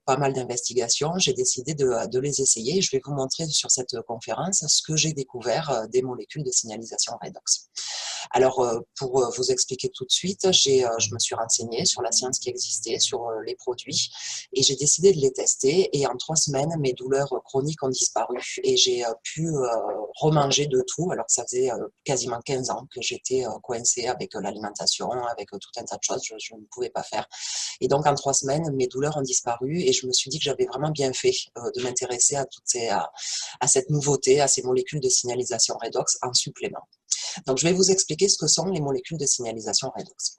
pas mal d'investigations, j'ai décidé de les essayer. Je vais vous montrer sur cette conférence ce que j'ai découvert des molécules de signalisation redox. Alors, pour vous expliquer tout de suite, je me suis renseignée sur la science qui existait, sur les produits, et j'ai décidé de les tester. Et en 3 semaines, mes douleurs chroniques ont disparu et j'ai pu remanger de tout, alors que ça faisait quasiment 15 ans que j'étais coincée avec l'alimentation, avec tout un tas de choses, je ne pouvais pas faire. Et donc, en 3 semaines, mes douleurs ont disparu et je me suis dit que j'avais vraiment bien fait de m'intéresser à cette nouveauté, à ces molécules de signalisation redox en supplément. Donc, je vais vous expliquer ce que sont les molécules de signalisation redox.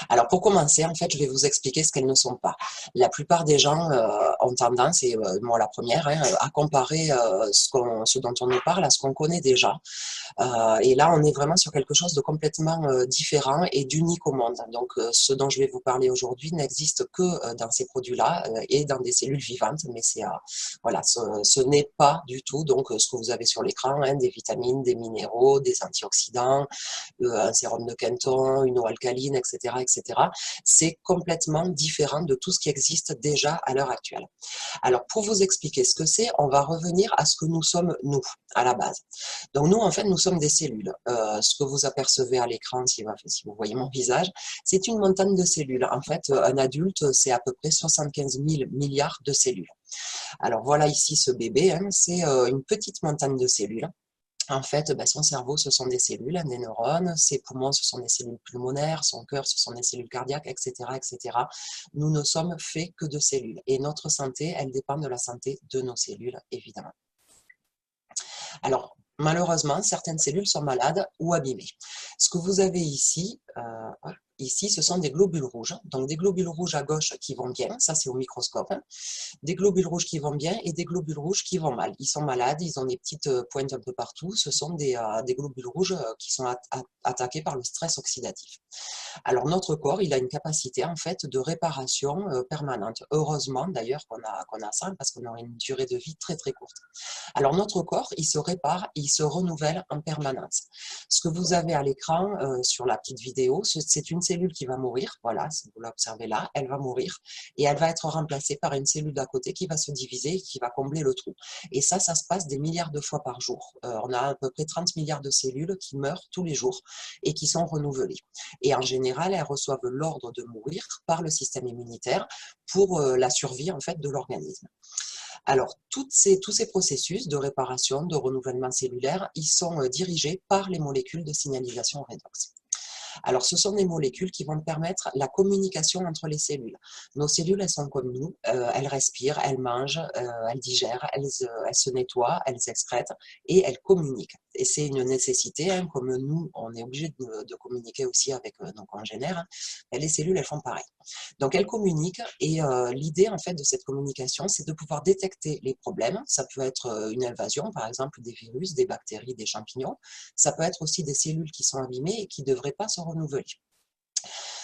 Alors, pour commencer, en fait, je vais vous expliquer ce qu'elles ne sont pas. La plupart des gens ont tendance, et moi la première, à comparer ce dont on nous parle à ce qu'on connaît déjà. Et là, on est vraiment sur quelque chose de complètement différent et d'unique au monde. Donc, ce dont je vais vous parler aujourd'hui n'existe que dans ces produits-là et dans des cellules vivantes, mais voilà, ce n'est pas du tout donc ce que vous avez sur l'écran, hein, des vitamines, des minéraux, des antioxydants, un sérum de Quinton, une eau alcaline, etc., etc. C'est complètement différent de tout ce qui existe déjà à l'heure actuelle. Alors, pour vous expliquer ce que c'est, on va revenir à ce que nous sommes, nous, à la base. Donc, nous, en fait, nous sommes des cellules. Ce que vous apercevez à l'écran, si vous voyez mon visage, c'est une montagne de cellules. En fait, un adulte, c'est à peu près 75 000 milliards de cellules. Alors, voilà ici ce bébé, hein, c'est une petite montagne de cellules. En fait, son cerveau, ce sont des cellules, des neurones, ses poumons, ce sont des cellules pulmonaires, son cœur, ce sont des cellules cardiaques, etc., etc. Nous ne sommes faits que de cellules. Et notre santé, elle dépend de la santé de nos cellules, évidemment. Alors, malheureusement, certaines cellules sont malades ou abîmées. Ce que vous avez ici, ici, ce sont des globules rouges. Donc, des globules rouges à gauche qui vont bien, ça c'est au microscope. Hein. Des globules rouges qui vont bien et des globules rouges qui vont mal. Ils sont malades, ils ont des petites pointes un peu partout. Ce sont des globules rouges qui sont attaqués par le stress oxydatif. Alors, notre corps, il a une capacité en fait de réparation permanente. Heureusement d'ailleurs qu'on a ça parce qu'on a une durée de vie très très courte. Alors, notre corps, il se répare, il se renouvelle en permanence. Ce que vous avez à l'écran sur la petite vidéo, c'est une cellule qui va mourir. Voilà, si vous l'observez là, elle va mourir et elle va être remplacée par une cellule d'à côté qui va se diviser et qui va combler le trou. Et ça se passe des milliards de fois par jour. On a à peu près 30 milliards de cellules qui meurent tous les jours et qui sont renouvelées. Et en général, elles reçoivent l'ordre de mourir par le système immunitaire pour la survie en fait de l'organisme. Alors, tous ces processus de réparation, de renouvellement cellulaire, ils sont dirigés par les molécules de signalisation redox. Alors, ce sont des molécules qui vont permettre la communication entre les cellules. Nos cellules, elles sont comme nous, elles respirent, elles mangent, elles digèrent, elles se nettoient, elles excrètent et elles communiquent. Et c'est une nécessité, hein, comme nous, on est obligé de communiquer aussi avec nos congénères, hein, et les cellules, elles font pareil. Donc, elles communiquent et l'idée, en fait, de cette communication, c'est de pouvoir détecter les problèmes. Ça peut être une invasion, par exemple, des virus, des bactéries, des champignons. Ça peut être aussi des cellules qui sont abîmées et qui ne devraient pas se renouveler.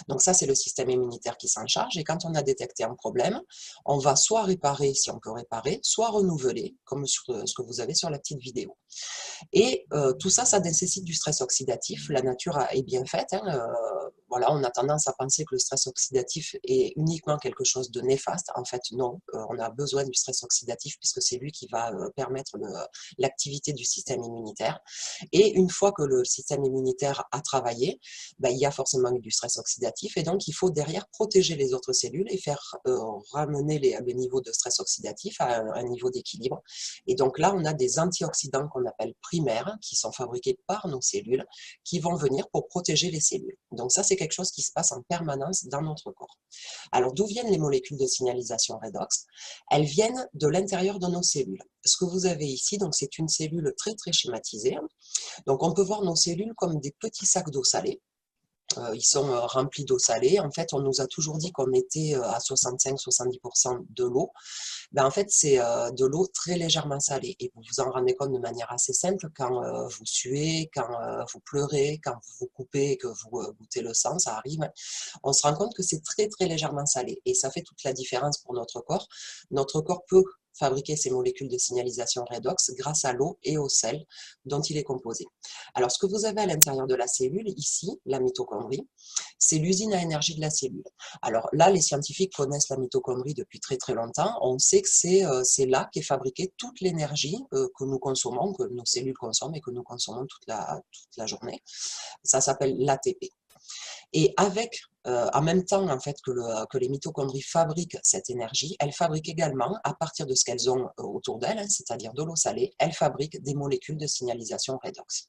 Donc ça, c'est le système immunitaire qui s'en charge. Et quand on a détecté un problème, on va soit réparer si on peut réparer, soit renouveler, comme sur ce que vous avez sur la petite vidéo. Et tout ça, ça nécessite du stress oxydatif. La nature est bien faite. Hein, voilà, on a tendance à penser que le stress oxydatif est uniquement quelque chose de néfaste. En fait, non. On a besoin du stress oxydatif puisque c'est lui qui va permettre l'activité du système immunitaire. Et une fois que le système immunitaire a travaillé, il y a forcément eu du stress oxydatif. Et donc, il faut derrière protéger les autres cellules et faire ramener le niveau de stress oxydatif à un niveau d'équilibre. Et donc là, on a des antioxydants qu'on appelle primaires, qui sont fabriqués par nos cellules, qui vont venir pour protéger les cellules. Donc ça, c'est quelque chose qui se passe en permanence dans notre corps. Alors, d'où viennent les molécules de signalisation redox? Elles viennent de l'intérieur de nos cellules. Ce que vous avez ici, donc c'est une cellule très très schématisée. Donc, on peut voir nos cellules comme des petits sacs d'eau salée. Ils sont remplis d'eau salée. En fait, on nous a toujours dit qu'on était à 65-70% de l'eau. En fait, c'est de l'eau très légèrement salée. Et vous vous en rendez compte de manière assez simple quand vous suez, quand vous pleurez, quand vous vous coupez, que vous goûtez le sang, ça arrive. On se rend compte que c'est très très légèrement salé. Et ça fait toute la différence pour notre corps. Notre corps peut fabriquer ces molécules de signalisation redox grâce à l'eau et au sel dont il est composé. Alors, ce que vous avez à l'intérieur de la cellule, ici, la mitochondrie, c'est l'usine à énergie de la cellule. Alors là, les scientifiques connaissent la mitochondrie depuis très très longtemps. On sait que c'est là qu'est fabriquée toute l'énergie que nous consommons, que nos cellules consomment et que nous consommons toute la journée. Ça s'appelle l'ATP. Et en même temps en fait, que les mitochondries fabriquent cette énergie, elles fabriquent également, à partir de ce qu'elles ont autour d'elles, hein, c'est-à-dire de l'eau salée, elles fabriquent des molécules de signalisation redox.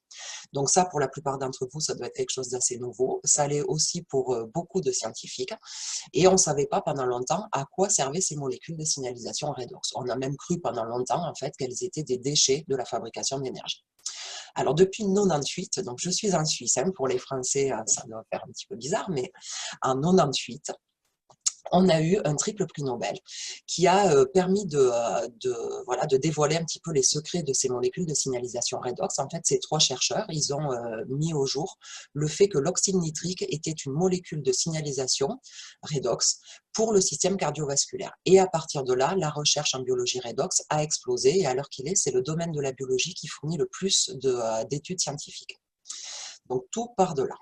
Donc ça, pour la plupart d'entre vous, ça doit être quelque chose d'assez nouveau. Ça l'est aussi pour beaucoup de scientifiques. Et on ne savait pas pendant longtemps à quoi servaient ces molécules de signalisation redox. On a même cru pendant longtemps en fait, qu'elles étaient des déchets de la fabrication d'énergie. Alors depuis 98, donc je suis en Suisse, hein, pour les Français ça doit faire un petit peu bizarre, mais en 98, on a eu un triple prix Nobel qui a permis voilà, de dévoiler un petit peu les secrets de ces molécules de signalisation redox. En fait, ces trois chercheurs, ils ont mis au jour le fait que l'oxyde nitrique était une molécule de signalisation redox pour le système cardiovasculaire. Et à partir de là, la recherche en biologie redox a explosé et à l'heure qu'il est, c'est le domaine de la biologie qui fournit le plus d'études scientifiques. Donc tout part de là.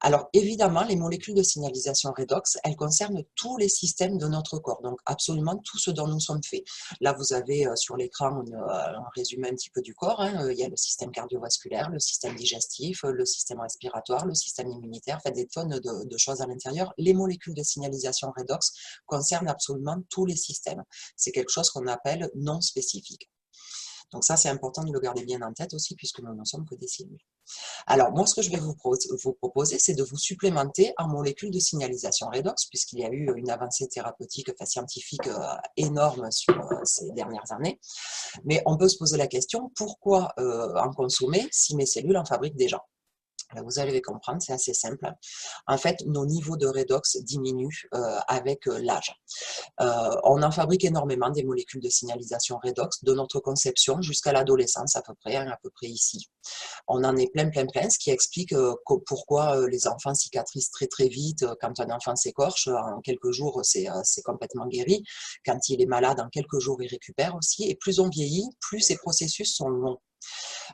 Alors évidemment, les molécules de signalisation redox, elles concernent tous les systèmes de notre corps, donc absolument tout ce dont nous sommes faits. Là, vous avez sur l'écran un résumé un petit peu du corps, hein. Il y a le système cardiovasculaire, le système digestif, le système respiratoire, le système immunitaire, enfin des tonnes de choses à l'intérieur. Les molécules de signalisation redox concernent absolument tous les systèmes. C'est quelque chose qu'on appelle non spécifique. Donc ça, c'est important de le garder bien en tête aussi, puisque nous ne sommes que des cellules. Alors, moi, ce que je vais vous proposer, c'est de vous supplémenter en molécules de signalisation redox, puisqu'il y a eu une avancée thérapeutique, enfin scientifique énorme sur ces dernières années. Mais on peut se poser la question, pourquoi en consommer si mes cellules en fabriquent déjà ? Vous allez comprendre, c'est assez simple. En fait, nos niveaux de redox diminuent avec l'âge. On en fabrique énormément des molécules de signalisation redox de notre conception jusqu'à l'adolescence à peu près, hein, à peu près ici. On en est plein, ce qui explique pourquoi les enfants cicatrisent très très vite. Quand un enfant s'écorche, en quelques jours, c'est complètement guéri. Quand il est malade, en quelques jours, il récupère aussi. Et plus on vieillit, plus ces processus sont longs.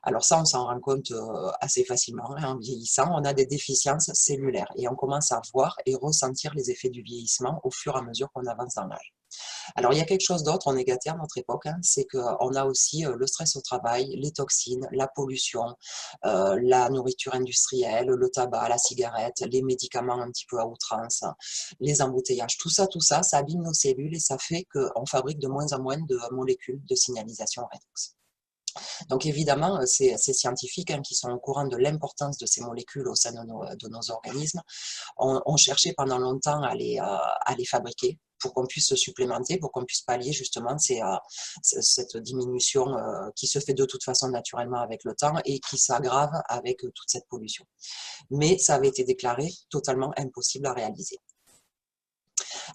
Alors ça, on s'en rend compte assez facilement, hein, en vieillissant. On a des déficiences cellulaires et on commence à voir et ressentir les effets du vieillissement au fur et à mesure qu'on avance dans l'âge. Alors, il y a quelque chose d'autre, on est gâté à notre époque, hein, c'est qu'on a aussi le stress au travail, les toxines, la pollution, la nourriture industrielle, le tabac, la cigarette, les médicaments un petit peu à outrance, les embouteillages. Tout ça, ça abîme nos cellules et ça fait qu'on fabrique de moins en moins de molécules de signalisation redox. Donc évidemment, ces scientifiques qui sont au courant de l'importance de ces molécules au sein de nos organismes ont cherché pendant longtemps à les fabriquer pour qu'on puisse se supplémenter, pour qu'on puisse pallier justement cette diminution qui se fait de toute façon naturellement avec le temps et qui s'aggrave avec toute cette pollution. Mais ça avait été déclaré totalement impossible à réaliser.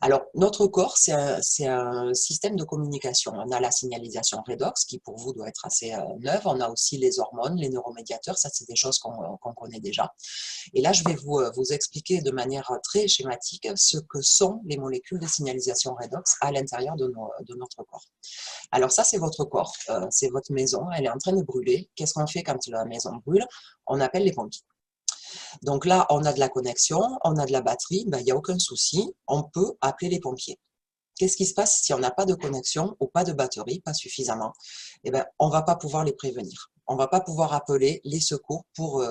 Alors, notre corps, c'est un système de communication. On a la signalisation redox, qui pour vous doit être assez neuve. On a aussi les hormones, les neuromédiateurs, ça c'est des choses qu'on connaît déjà. Et là, je vais vous expliquer de manière très schématique ce que sont les molécules de signalisation redox à l'intérieur de notre corps. Alors ça, c'est votre corps, c'est votre maison, elle est en train de brûler. Qu'est-ce qu'on fait quand la maison brûle? On appelle les pompiers. Donc là, on a de la connexion, on a de la batterie, il n'y a aucun souci, on peut appeler les pompiers. Qu'est-ce qui se passe si on n'a pas de connexion ou pas de batterie, pas suffisamment? Eh bien, on ne va pas pouvoir les prévenir. On ne va pas pouvoir appeler les secours pour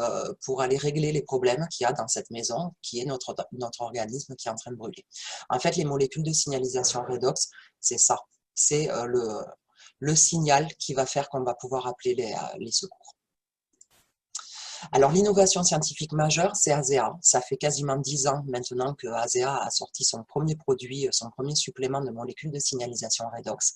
aller régler les problèmes qu'il y a dans cette maison, qui est notre organisme qui est en train de brûler. En fait, les molécules de signalisation redox, c'est ça. C'est le signal qui va faire qu'on va pouvoir appeler les secours. Alors, l'innovation scientifique majeure, c'est ASEA. Ça fait quasiment 10 ans maintenant que ASEA a sorti son premier produit, son premier supplément de molécules de signalisation redox.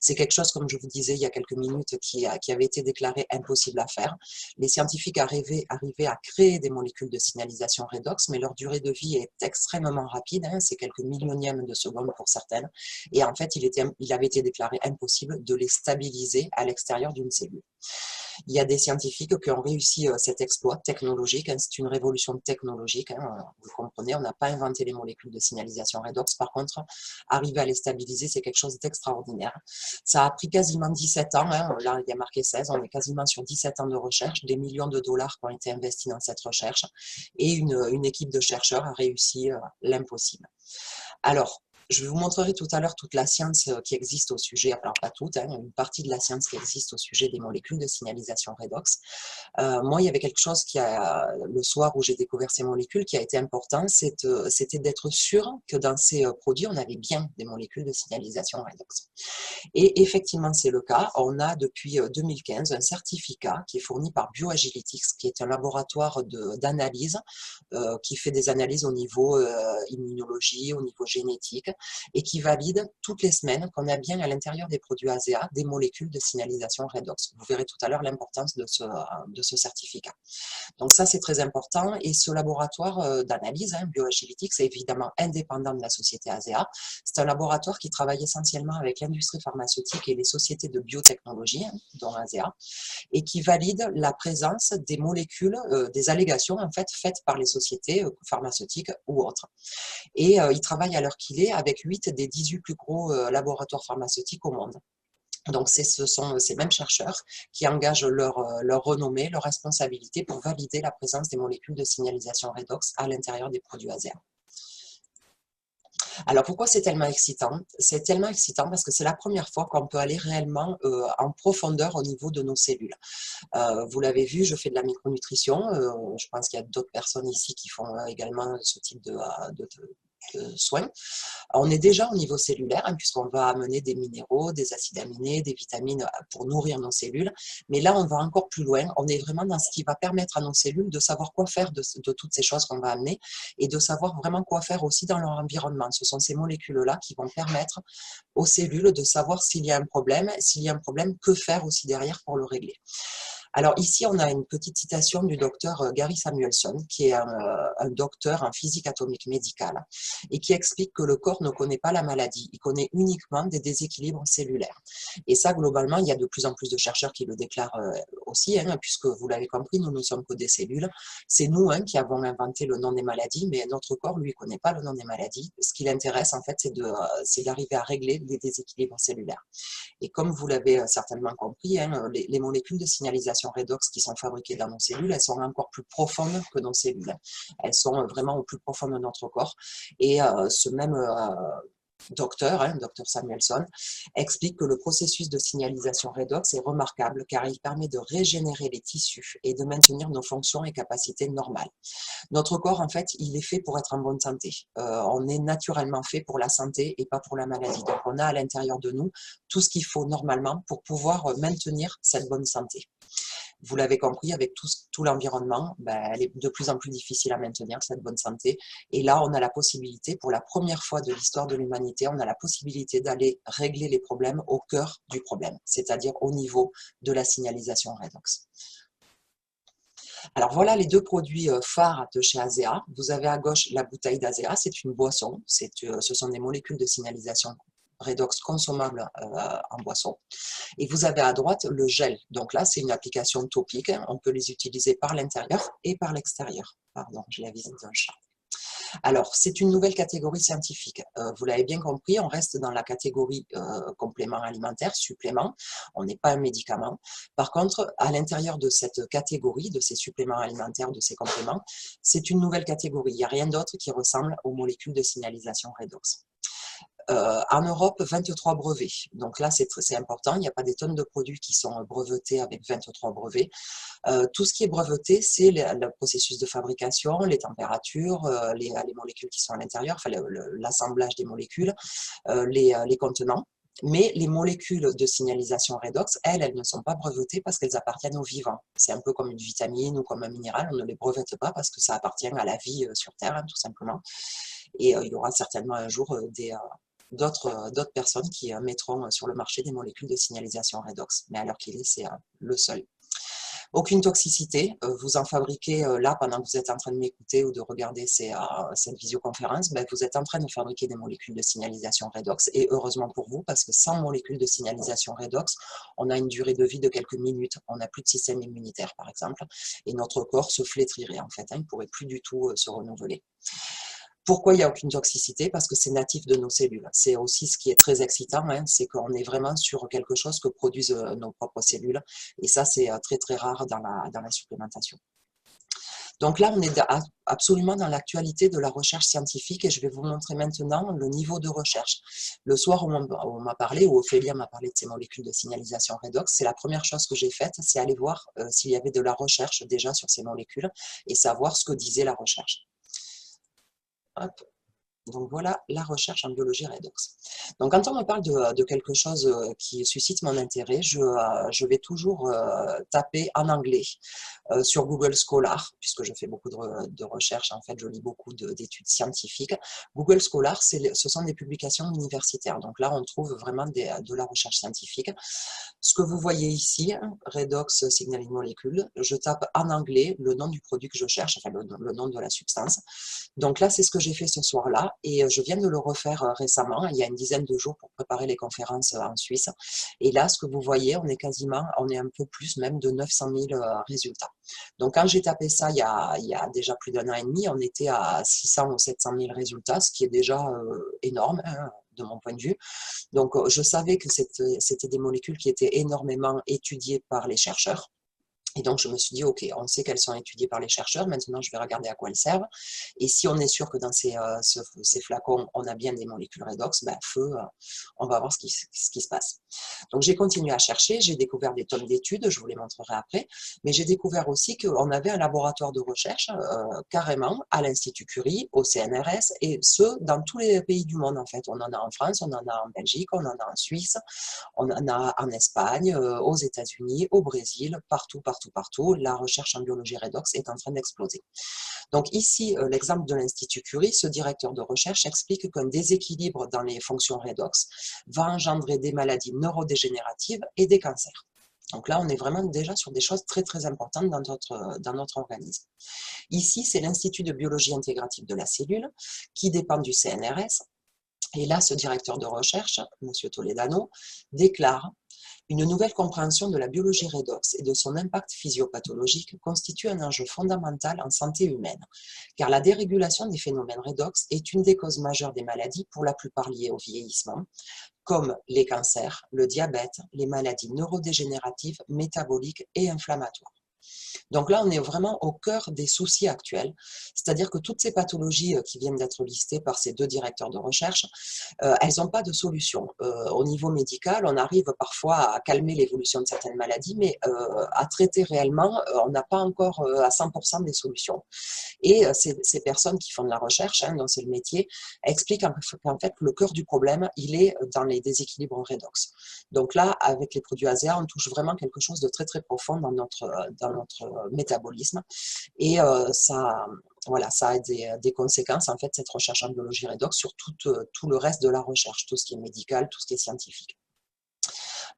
C'est quelque chose, comme je vous disais il y a quelques minutes, qui avait été déclaré impossible à faire. Les scientifiques arrivaient à créer des molécules de signalisation redox, mais leur durée de vie est extrêmement rapide, hein, c'est quelques millionièmes de secondes pour certaines. Et en fait, il avait été déclaré impossible de les stabiliser à l'extérieur d'une cellule. Il y a des scientifiques qui ont réussi cet exploit technologique, hein, c'est une révolution technologique, hein, vous comprenez, on n'a pas inventé les molécules de signalisation redox, par contre, arriver à les stabiliser, c'est quelque chose d'extraordinaire. Ça a pris quasiment 17 ans, hein, là il y a marqué 16, on est quasiment sur 17 ans de recherche, des millions de dollars qui ont été investis dans cette recherche, et une équipe de chercheurs a réussi l'impossible. Alors, je vous montrerai tout à l'heure toute la science qui existe au sujet, alors pas toute, hein, une partie de la science qui existe au sujet des molécules de signalisation redox. Moi, il y avait quelque chose le soir où j'ai découvert ces molécules qui a été important, c'était d'être sûr que dans ces produits, on avait bien des molécules de signalisation redox. Et effectivement, c'est le cas. On a depuis 2015 un certificat qui est fourni par BioAgilytix, qui est un laboratoire d'analyse qui fait des analyses au niveau immunologie, au niveau génétique, et qui valide toutes les semaines qu'on a bien à l'intérieur des produits ASEA des molécules de signalisation redox. Vous verrez tout à l'heure l'importance de ce certificat. Donc ça, c'est très important. Et ce laboratoire d'analyse, hein, BioAgilytix, est évidemment indépendant de la société ASEA. C'est un laboratoire qui travaille essentiellement avec l'industrie pharmaceutique et les sociétés de biotechnologie, hein, dont ASEA, et qui valide la présence des molécules, des allégations en fait faites par les sociétés pharmaceutiques ou autres. Et il travaille à l'heure qu'il est avec 8 des 18 plus gros laboratoires pharmaceutiques au monde. Donc, ce sont ces mêmes chercheurs qui engagent leur renommée, leur responsabilité pour valider la présence des molécules de signalisation redox à l'intérieur des produits ASEA. Alors, pourquoi c'est tellement excitant? C'est tellement excitant parce que c'est la première fois qu'on peut aller réellement en profondeur au niveau de nos cellules. Vous l'avez vu, je fais de la micronutrition. Je pense qu'il y a d'autres personnes ici qui font également ce type de soins. On est déjà au niveau cellulaire, hein, puisqu'on va amener des minéraux, des acides aminés, des vitamines pour nourrir nos cellules. Mais là, on va encore plus loin. On est vraiment dans ce qui va permettre à nos cellules de savoir quoi faire de toutes ces choses qu'on va amener et de savoir vraiment quoi faire aussi dans leur environnement. Ce sont ces molécules-là qui vont permettre aux cellules de savoir s'il y a un problème. S'il y a un problème, que faire aussi derrière pour le régler. Alors ici, on a une petite citation du docteur Gary Samuelson, qui est un docteur en physique atomique médicale, et qui explique que le corps ne connaît pas la maladie, il connaît uniquement des déséquilibres cellulaires. Et ça, globalement, il y a de plus en plus de chercheurs qui le déclarent aussi, hein, puisque vous l'avez compris, nous ne sommes que des cellules. C'est nous qui avons inventé le nom des maladies, mais notre corps, lui, ne connaît pas le nom des maladies. Ce qui l'intéresse, en fait, c'est d'arriver à régler les déséquilibres cellulaires. Et comme vous l'avez certainement compris, les molécules de signalisation redox qui sont fabriquées dans nos cellules, elles sont encore plus profondes que nos cellules. Elles sont vraiment au plus profond de notre corps. Et ce même docteur Samuelson, explique que le processus de signalisation redox est remarquable car il permet de régénérer les tissus et de maintenir nos fonctions et capacités normales. Notre corps, en fait, il est fait pour être en bonne santé. On est naturellement fait pour la santé et pas pour la maladie. Donc, on a à l'intérieur de nous tout ce qu'il faut normalement pour pouvoir maintenir cette bonne santé. Vous l'avez compris, avec tout l'environnement, elle est de plus en plus difficile à maintenir, cette bonne santé. Et là, on a la possibilité, pour la première fois de l'histoire de l'humanité, on a la possibilité d'aller régler les problèmes au cœur du problème, c'est-à-dire au niveau de la signalisation redox. Alors voilà les deux produits phares de chez ASEA. Vous avez à gauche la bouteille d'ASEA, c'est une boisson, ce sont des molécules de signalisation redox consommables en boisson. Et vous avez à droite le gel. Donc là, c'est une application topique. On peut les utiliser par l'intérieur et par l'extérieur. Pardon, j'ai la visite d'un chat. Alors, c'est une nouvelle catégorie scientifique. Vous l'avez bien compris, on reste dans la catégorie complément alimentaire, supplément. On n'est pas un médicament. Par contre, à l'intérieur de cette catégorie, de ces suppléments alimentaires, de ces compléments, c'est une nouvelle catégorie. Il n'y a rien d'autre qui ressemble aux molécules de signalisation redox. En Europe, 23 brevets. Donc là, c'est important. Il n'y a pas des tonnes de produits qui sont brevetés avec 23 brevets. Tout ce qui est breveté, c'est le processus de fabrication, les températures, les molécules qui sont à l'intérieur, enfin, l'assemblage des molécules, les contenants. Mais les molécules de signalisation redox, elles ne sont pas brevetées parce qu'elles appartiennent aux vivants. C'est un peu comme une vitamine ou comme un minéral, on ne les brevette pas parce que ça appartient à la vie sur Terre, tout simplement. Et il y aura certainement un jour d'autres personnes qui mettront sur le marché des molécules de signalisation redox. Mais à l'heure qu'il est, c'est le seul. Aucune toxicité, vous en fabriquez là pendant que vous êtes en train de m'écouter ou de regarder cette visioconférence, ben, vous êtes en train de fabriquer des molécules de signalisation redox et heureusement pour vous parce que sans molécules de signalisation redox, on a une durée de vie de quelques minutes, on n'a plus de système immunitaire par exemple et notre corps se flétrirait en fait, hein, il ne pourrait plus du tout se renouveler. Pourquoi il n'y a aucune toxicité? Parce que c'est natif de nos cellules. C'est aussi ce qui est très excitant, hein, c'est qu'on est vraiment sur quelque chose que produisent nos propres cellules. Et ça, c'est très très rare dans la supplémentation. Donc là, on est absolument dans l'actualité de la recherche scientifique et je vais vous montrer maintenant le niveau de recherche. Le soir, on m'a parlé, ou Ophélia m'a parlé de ces molécules de signalisation redox, c'est la première chose que j'ai faite, c'est aller voir s'il y avait de la recherche déjà sur ces molécules et savoir ce que disait la recherche. Hop. Donc voilà la recherche en biologie redox. Donc quand on me parle de quelque chose qui suscite mon intérêt, je vais toujours taper en anglais sur Google Scholar, puisque je fais beaucoup de recherches, en fait je lis beaucoup d'études scientifiques. Google Scholar, ce sont des publications universitaires, donc là on trouve vraiment de la recherche scientifique. Ce que vous voyez ici, Redox Signaling Molecule, je tape en anglais le nom du produit que je cherche, enfin le nom de la substance. Donc là, c'est ce que j'ai fait ce soir-là et je viens de le refaire récemment, il y a une dizaine de jours pour préparer les conférences en Suisse. Et là, ce que vous voyez, on est un peu plus même de 900 000 résultats. Donc quand j'ai tapé ça il y a déjà plus d'un an et demi, on était à 600 ou 700 000 résultats, ce qui est déjà énorme, hein, de mon point de vue. Donc je savais que c'était des molécules qui étaient énormément étudiées par les chercheurs. Et donc, je me suis dit, OK, on sait qu'elles sont étudiées par les chercheurs, maintenant je vais regarder à quoi elles servent. Et si on est sûr que dans ces flacons, on a bien des molécules redox, ben, feu, on va voir ce qui se passe. Donc, j'ai continué à chercher, j'ai découvert des tonnes d'études, je vous les montrerai après, mais j'ai découvert aussi qu'on avait un laboratoire de recherche carrément à l'Institut Curie, au CNRS, et ce, dans tous les pays du monde en fait. On en a en France, on en a en Belgique, on en a en Suisse, on en a en Espagne, aux États-Unis, au Brésil, partout, la recherche en biologie redox est en train d'exploser. Donc ici, l'exemple de l'Institut Curie, ce directeur de recherche explique qu'un déséquilibre dans les fonctions redox va engendrer des maladies neurodégénératives et des cancers. Donc là, on est vraiment déjà sur des choses très très importantes dans notre organisme. Ici, c'est l'Institut de biologie intégrative de la cellule qui dépend du CNRS. Et là, ce directeur de recherche, M. Toledano, déclare: une nouvelle compréhension de la biologie redox et de son impact physiopathologique constitue un enjeu fondamental en santé humaine, car la dérégulation des phénomènes redox est une des causes majeures des maladies, pour la plupart liées au vieillissement, comme les cancers, le diabète, les maladies neurodégénératives, métaboliques et inflammatoires. Donc là, on est vraiment au cœur des soucis actuels, c'est-à-dire que toutes ces pathologies qui viennent d'être listées par ces deux directeurs de recherche, elles n'ont pas de solution. Au niveau médical, on arrive parfois à calmer l'évolution de certaines maladies, mais à traiter réellement, on n'a pas encore à 100% des solutions. Et ces personnes qui font de la recherche, hein, dont c'est le métier, expliquent qu'en fait, le cœur du problème, il est dans les déséquilibres redox. Donc là, avec les produits ASEA, on touche vraiment quelque chose de très très profond dans notre métabolisme. Et voilà, ça a des conséquences, en fait, cette recherche en biologie redox sur tout le reste de la recherche, tout ce qui est médical, tout ce qui est scientifique.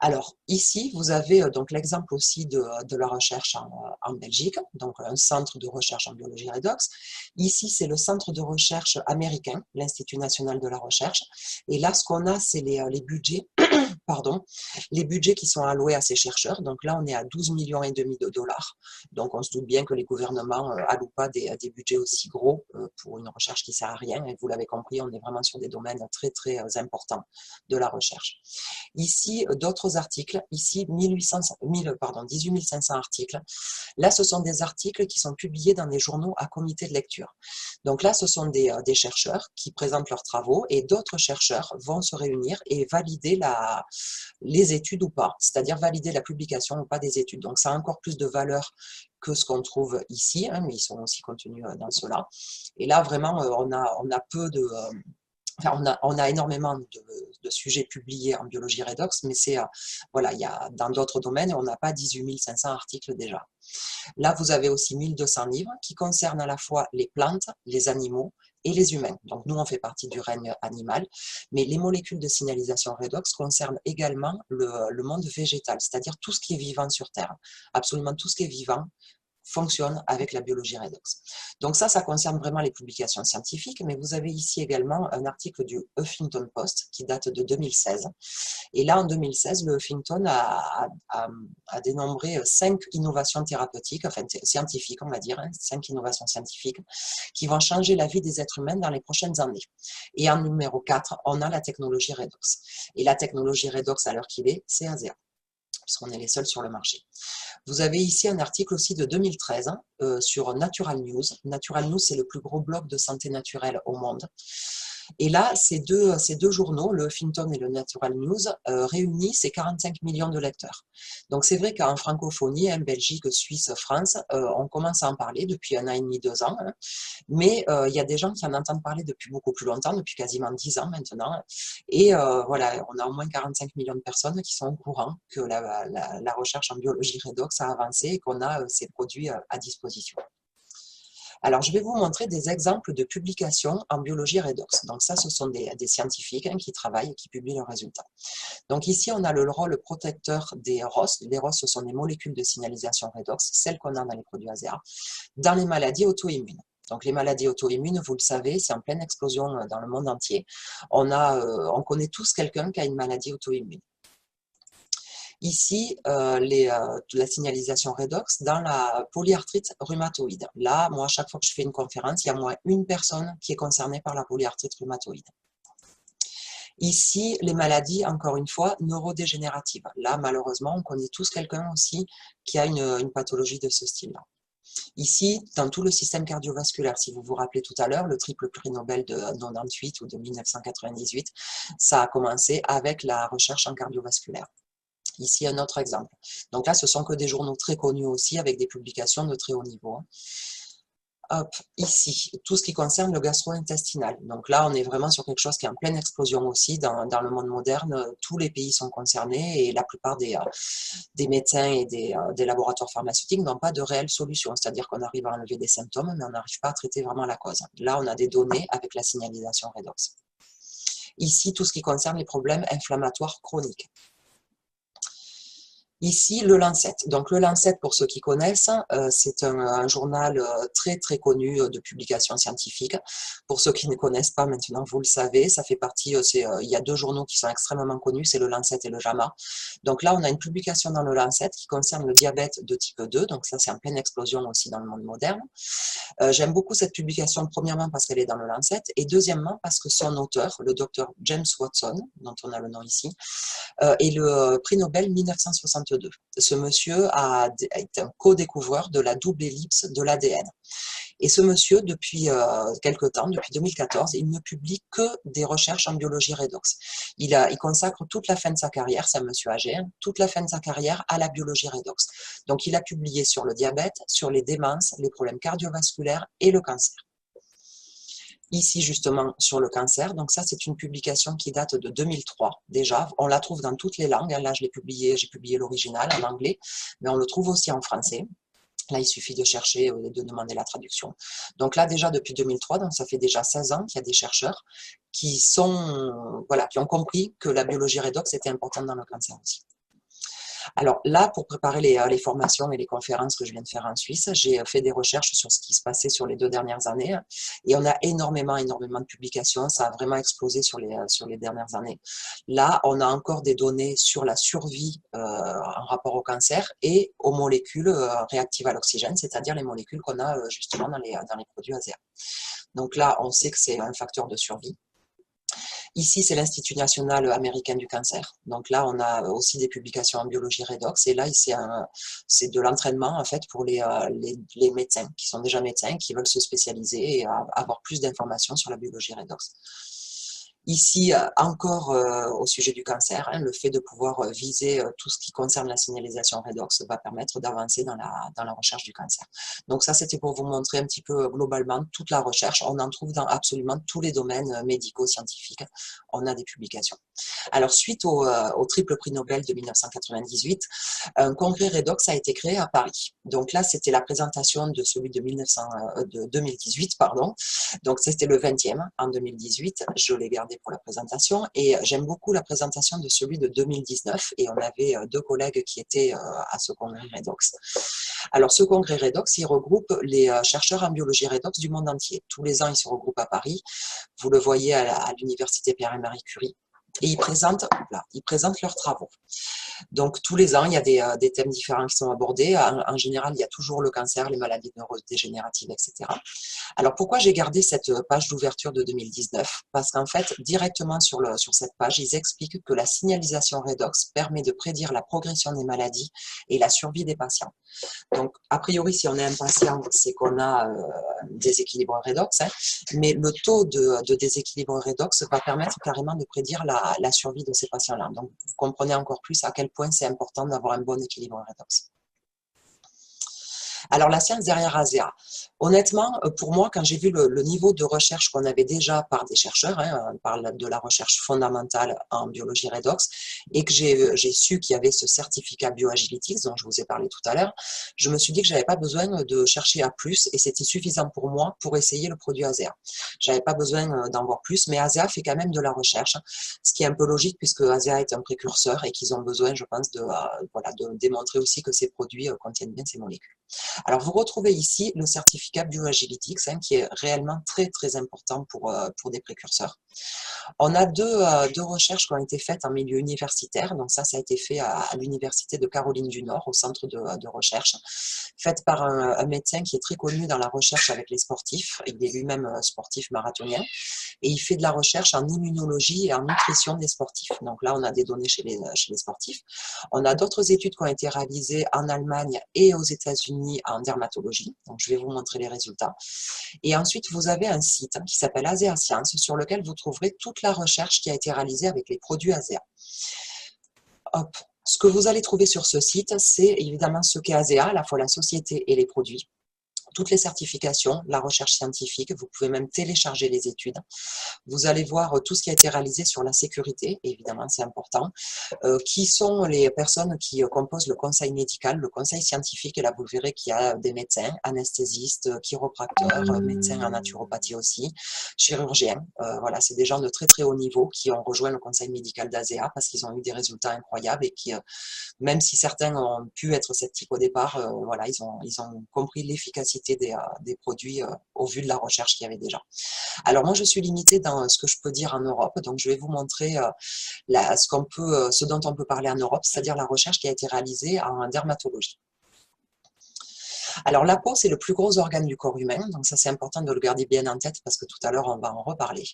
Alors, ici, vous avez donc l'exemple aussi de la recherche en Belgique, donc un centre de recherche en biologie redox. Ici, c'est le centre de recherche américain, l'Institut national de la recherche. Et là, ce qu'on a, c'est les budgets, pardon, les budgets qui sont alloués à ces chercheurs. Donc là, on est à 12,5 millions de dollars. Donc, on se doute bien que les gouvernements allouent pas des budgets aussi gros pour une recherche qui ne sert à rien. Et vous l'avez compris, on est vraiment sur des domaines très, très importants de la recherche. Ici, d'autres articles, ici 18 500 articles. Là, ce sont des articles qui sont publiés dans des journaux à comité de lecture. Donc là, ce sont des chercheurs qui présentent leurs travaux et d'autres chercheurs vont se réunir et valider les études ou pas, c'est-à-dire valider la publication ou pas des études. Donc ça a encore plus de valeur que ce qu'on trouve ici, hein, mais ils sont aussi contenus dans cela. Et là, vraiment, on a peu de... Enfin, on a énormément de sujets publiés en biologie redox, mais voilà, il y a dans d'autres domaines, on n'a pas 18 500 articles déjà. Là, vous avez aussi 1200 livres qui concernent à la fois les plantes, les animaux, et les humains. Donc nous, on fait partie du règne animal, mais les molécules de signalisation redox concernent également le monde végétal, c'est-à-dire tout ce qui est vivant sur Terre. Absolument tout ce qui est vivant fonctionne avec la biologie redox. Donc ça concerne vraiment les publications scientifiques, mais vous avez ici également un article du Huffington Post qui date de 2016. Et là, en 2016, le Huffington a dénombré 5 innovations thérapeutiques, enfin scientifiques, on va dire, 5 innovations scientifiques, qui vont changer la vie des êtres humains dans les prochaines années. Et en numéro 4, on a la technologie redox. Et la technologie redox, à l'heure qu'il est, c'est ASEA, puisqu'on est les seuls sur le marché. Vous avez ici un article aussi de 2013 sur Natural News. Natural News, c'est le plus gros blog de santé naturelle au monde. Et là, ces deux journaux, le Huffington et le Natural News, réunis ces 45 millions de lecteurs. Donc c'est vrai qu'en francophonie, en Belgique, Suisse, France, on commence à en parler depuis 1 an et demi, 2 ans, hein, mais il y a des gens qui en entendent parler depuis beaucoup plus longtemps, depuis quasiment 10 ans maintenant. Et voilà, on a au moins 45 millions de personnes qui sont au courant que la recherche en biologie redox a avancé et qu'on a ces produits à disposition. Alors, je vais vous montrer des exemples de publications en biologie redox. Donc ça, ce sont des scientifiques qui travaillent et qui publient leurs résultats. Donc ici, on a le rôle protecteur des ROS. Les ROS, ce sont des molécules de signalisation redox, celles qu'on a dans les produits ASEA, dans les maladies auto-immunes. Donc les maladies auto-immunes, vous le savez, c'est en pleine explosion dans le monde entier. On connaît tous quelqu'un qui a une maladie auto-immune. Ici, la signalisation redox dans la polyarthrite rhumatoïde. Là, moi, à chaque fois que je fais une conférence, il y a moins une personne qui est concernée par la polyarthrite rhumatoïde. Ici, les maladies, encore une fois, neurodégénératives. Là, malheureusement, on connaît tous quelqu'un aussi qui a une pathologie de ce style-là. Ici, dans tout le système cardiovasculaire, si vous vous rappelez tout à l'heure, le triple prix Nobel de 98 ou de 1998, ça a commencé avec la recherche en cardiovasculaire. Ici, un autre exemple. Donc là, ce sont que des journaux très connus aussi, avec des publications de très haut niveau. Hop, ici, tout ce qui concerne le gastro-intestinal. Donc là, on est vraiment sur quelque chose qui est en pleine explosion aussi. Dans le monde moderne, tous les pays sont concernés et la plupart des médecins et des laboratoires pharmaceutiques n'ont pas de réelle solution. C'est-à-dire qu'on arrive à enlever des symptômes, mais on n'arrive pas à traiter vraiment la cause. Là, on a des données avec la signalisation redox. Ici, tout ce qui concerne les problèmes inflammatoires chroniques. Ici, le Lancet. Donc, le Lancet, pour ceux qui connaissent, c'est un journal très, très connu de publications scientifiques. Pour ceux qui ne connaissent pas, maintenant, vous le savez, ça fait partie, il y a 2 journaux qui sont extrêmement connus, c'est le Lancet et le JAMA. Donc là, on a une publication dans le Lancet qui concerne le diabète de type 2. Donc ça, c'est en pleine explosion aussi dans le monde moderne. J'aime beaucoup cette publication, premièrement parce qu'elle est dans le Lancet, et deuxièmement parce que son auteur, le docteur James Watson, dont on a le nom ici, est le prix Nobel 1962. Ce monsieur est un co-découvreur de la double ellipse de l'ADN. Et ce monsieur, depuis quelque temps, depuis 2014, il ne publie que des recherches en biologie redox. Il consacre toute la fin de sa carrière, c'est un monsieur âgé, toute la fin de sa carrière à la biologie redox. Donc il a publié sur le diabète, sur les démences, les problèmes cardiovasculaires et le cancer. Ici, justement, sur le cancer. Donc ça, c'est une publication qui date de 2003 déjà. On la trouve dans toutes les langues. Là, j'ai publié l'original en anglais, mais on le trouve aussi en français. Là, il suffit de chercher, de demander la traduction. Donc là, déjà depuis 2003, donc ça fait déjà 16 ans qu'il y a des chercheurs qui ont compris que la biologie redox était importante dans le cancer aussi. Alors là, pour préparer les formations et les conférences que je viens de faire en Suisse, j'ai fait des recherches sur ce qui se passait sur les 2 dernières années et on a énormément de publications, ça a vraiment explosé sur les dernières années. Là, on a encore des données sur la survie en rapport au cancer et aux molécules réactives à l'oxygène, c'est-à-dire les molécules qu'on a justement dans les produits ASEA. Donc là, on sait que c'est un facteur de survie. Ici, c'est l'Institut national américain du cancer. Donc là, on a aussi des publications en biologie redox. Et là, c'est de l'entraînement en fait pour les médecins qui sont déjà médecins, qui veulent se spécialiser et avoir plus d'informations sur la biologie redox. Ici, encore au sujet du cancer, hein, le fait de pouvoir viser tout ce qui concerne la signalisation redox va permettre d'avancer dans la recherche du cancer. Donc ça, c'était pour vous montrer un petit peu globalement toute la recherche. On en trouve dans absolument tous les domaines médicaux, scientifiques. On a des publications. Alors, suite au triple prix Nobel de 1998, un congrès redox a été créé à Paris. Donc là, c'était la présentation de celui de 2018, pardon. Donc c'était le 20e en 2018. Je l'ai gardé pour la présentation et j'aime beaucoup la présentation de celui de 2019 et on avait deux collègues qui étaient à ce congrès redox. Alors ce congrès redox, il regroupe les chercheurs en biologie redox du monde entier. Tous les ans, ils se regroupent à Paris. Vous le voyez à l'université Pierre et Marie Curie. Et ils présentent leurs travaux. Donc, tous les ans, il y a des thèmes différents qui sont abordés. En général, il y a toujours le cancer, les maladies neurodégénératives, etc. Alors, pourquoi j'ai gardé cette page d'ouverture de 2019? Parce qu'en fait, directement sur cette page, ils expliquent que la signalisation redox permet de prédire la progression des maladies et la survie des patients. Donc, a priori, si on est un patient, c'est qu'on a un déséquilibre redox, hein, mais le taux de déséquilibre redox va permettre carrément de prédire la survie de ces patients-là. Donc, vous comprenez encore plus à quel point c'est important d'avoir un bon équilibre redox. Alors, la science derrière ASEA. Honnêtement, pour moi, quand j'ai vu le niveau de recherche qu'on avait déjà par des chercheurs, hein, on parle de la recherche fondamentale en biologie redox, et que j'ai su qu'il y avait ce certificat BioAgilytix dont je vous ai parlé tout à l'heure, je me suis dit que je n'avais pas besoin de chercher à plus, et c'était suffisant pour moi pour essayer le produit ASEA. Je n'avais pas besoin d'en voir plus, mais ASEA fait quand même de la recherche, ce qui est un peu logique puisque ASEA est un précurseur et qu'ils ont besoin, je pense, de démontrer aussi que ces produits contiennent bien ces molécules. Alors, vous retrouvez ici le certificat BioAgilytix, hein, qui est réellement très, très important pour des précurseurs. On a deux recherches qui ont été faites en milieu universitaire. Donc ça a été fait à l'université de Caroline du Nord, au centre de recherche, faite par un médecin qui est très connu dans la recherche avec les sportifs. Il est lui-même sportif marathonien. Et il fait de la recherche en immunologie et en nutrition des sportifs. Donc là, on a des données chez les sportifs. On a d'autres études qui ont été réalisées en Allemagne et aux États-Unis en dermatologie. Donc je vais vous montrer les résultats. Et ensuite, vous avez un site qui s'appelle ASEA Science, sur lequel vous trouverez toute la recherche qui a été réalisée avec les produits ASEA. Hop. Ce que vous allez trouver sur ce site, c'est évidemment ce qu'est ASEA, à la fois la société et les produits. Toutes les certifications, la recherche scientifique, vous pouvez même télécharger les études. Vous allez voir tout ce qui a été réalisé sur la sécurité, évidemment c'est important, qui sont les personnes qui composent le conseil médical, le conseil scientifique, et là vous verrez qu'il y a des médecins, anesthésistes, chiropracteurs, médecins en naturopathie aussi, chirurgiens, voilà, c'est des gens de très très haut niveau qui ont rejoint le conseil médical d'ASEA parce qu'ils ont eu des résultats incroyables et qui, même si certains ont pu être sceptiques au départ, voilà, ils ont compris l'efficacité des produits au vu de la recherche qu'il y avait déjà. Alors moi, je suis limitée dans ce que je peux dire en Europe, donc je vais vous montrer ce dont on peut parler en Europe, c'est-à-dire la recherche qui a été réalisée en dermatologie. Alors la peau, c'est le plus gros organe du corps humain, donc ça c'est important de le garder bien en tête parce que tout à l'heure on va en reparler.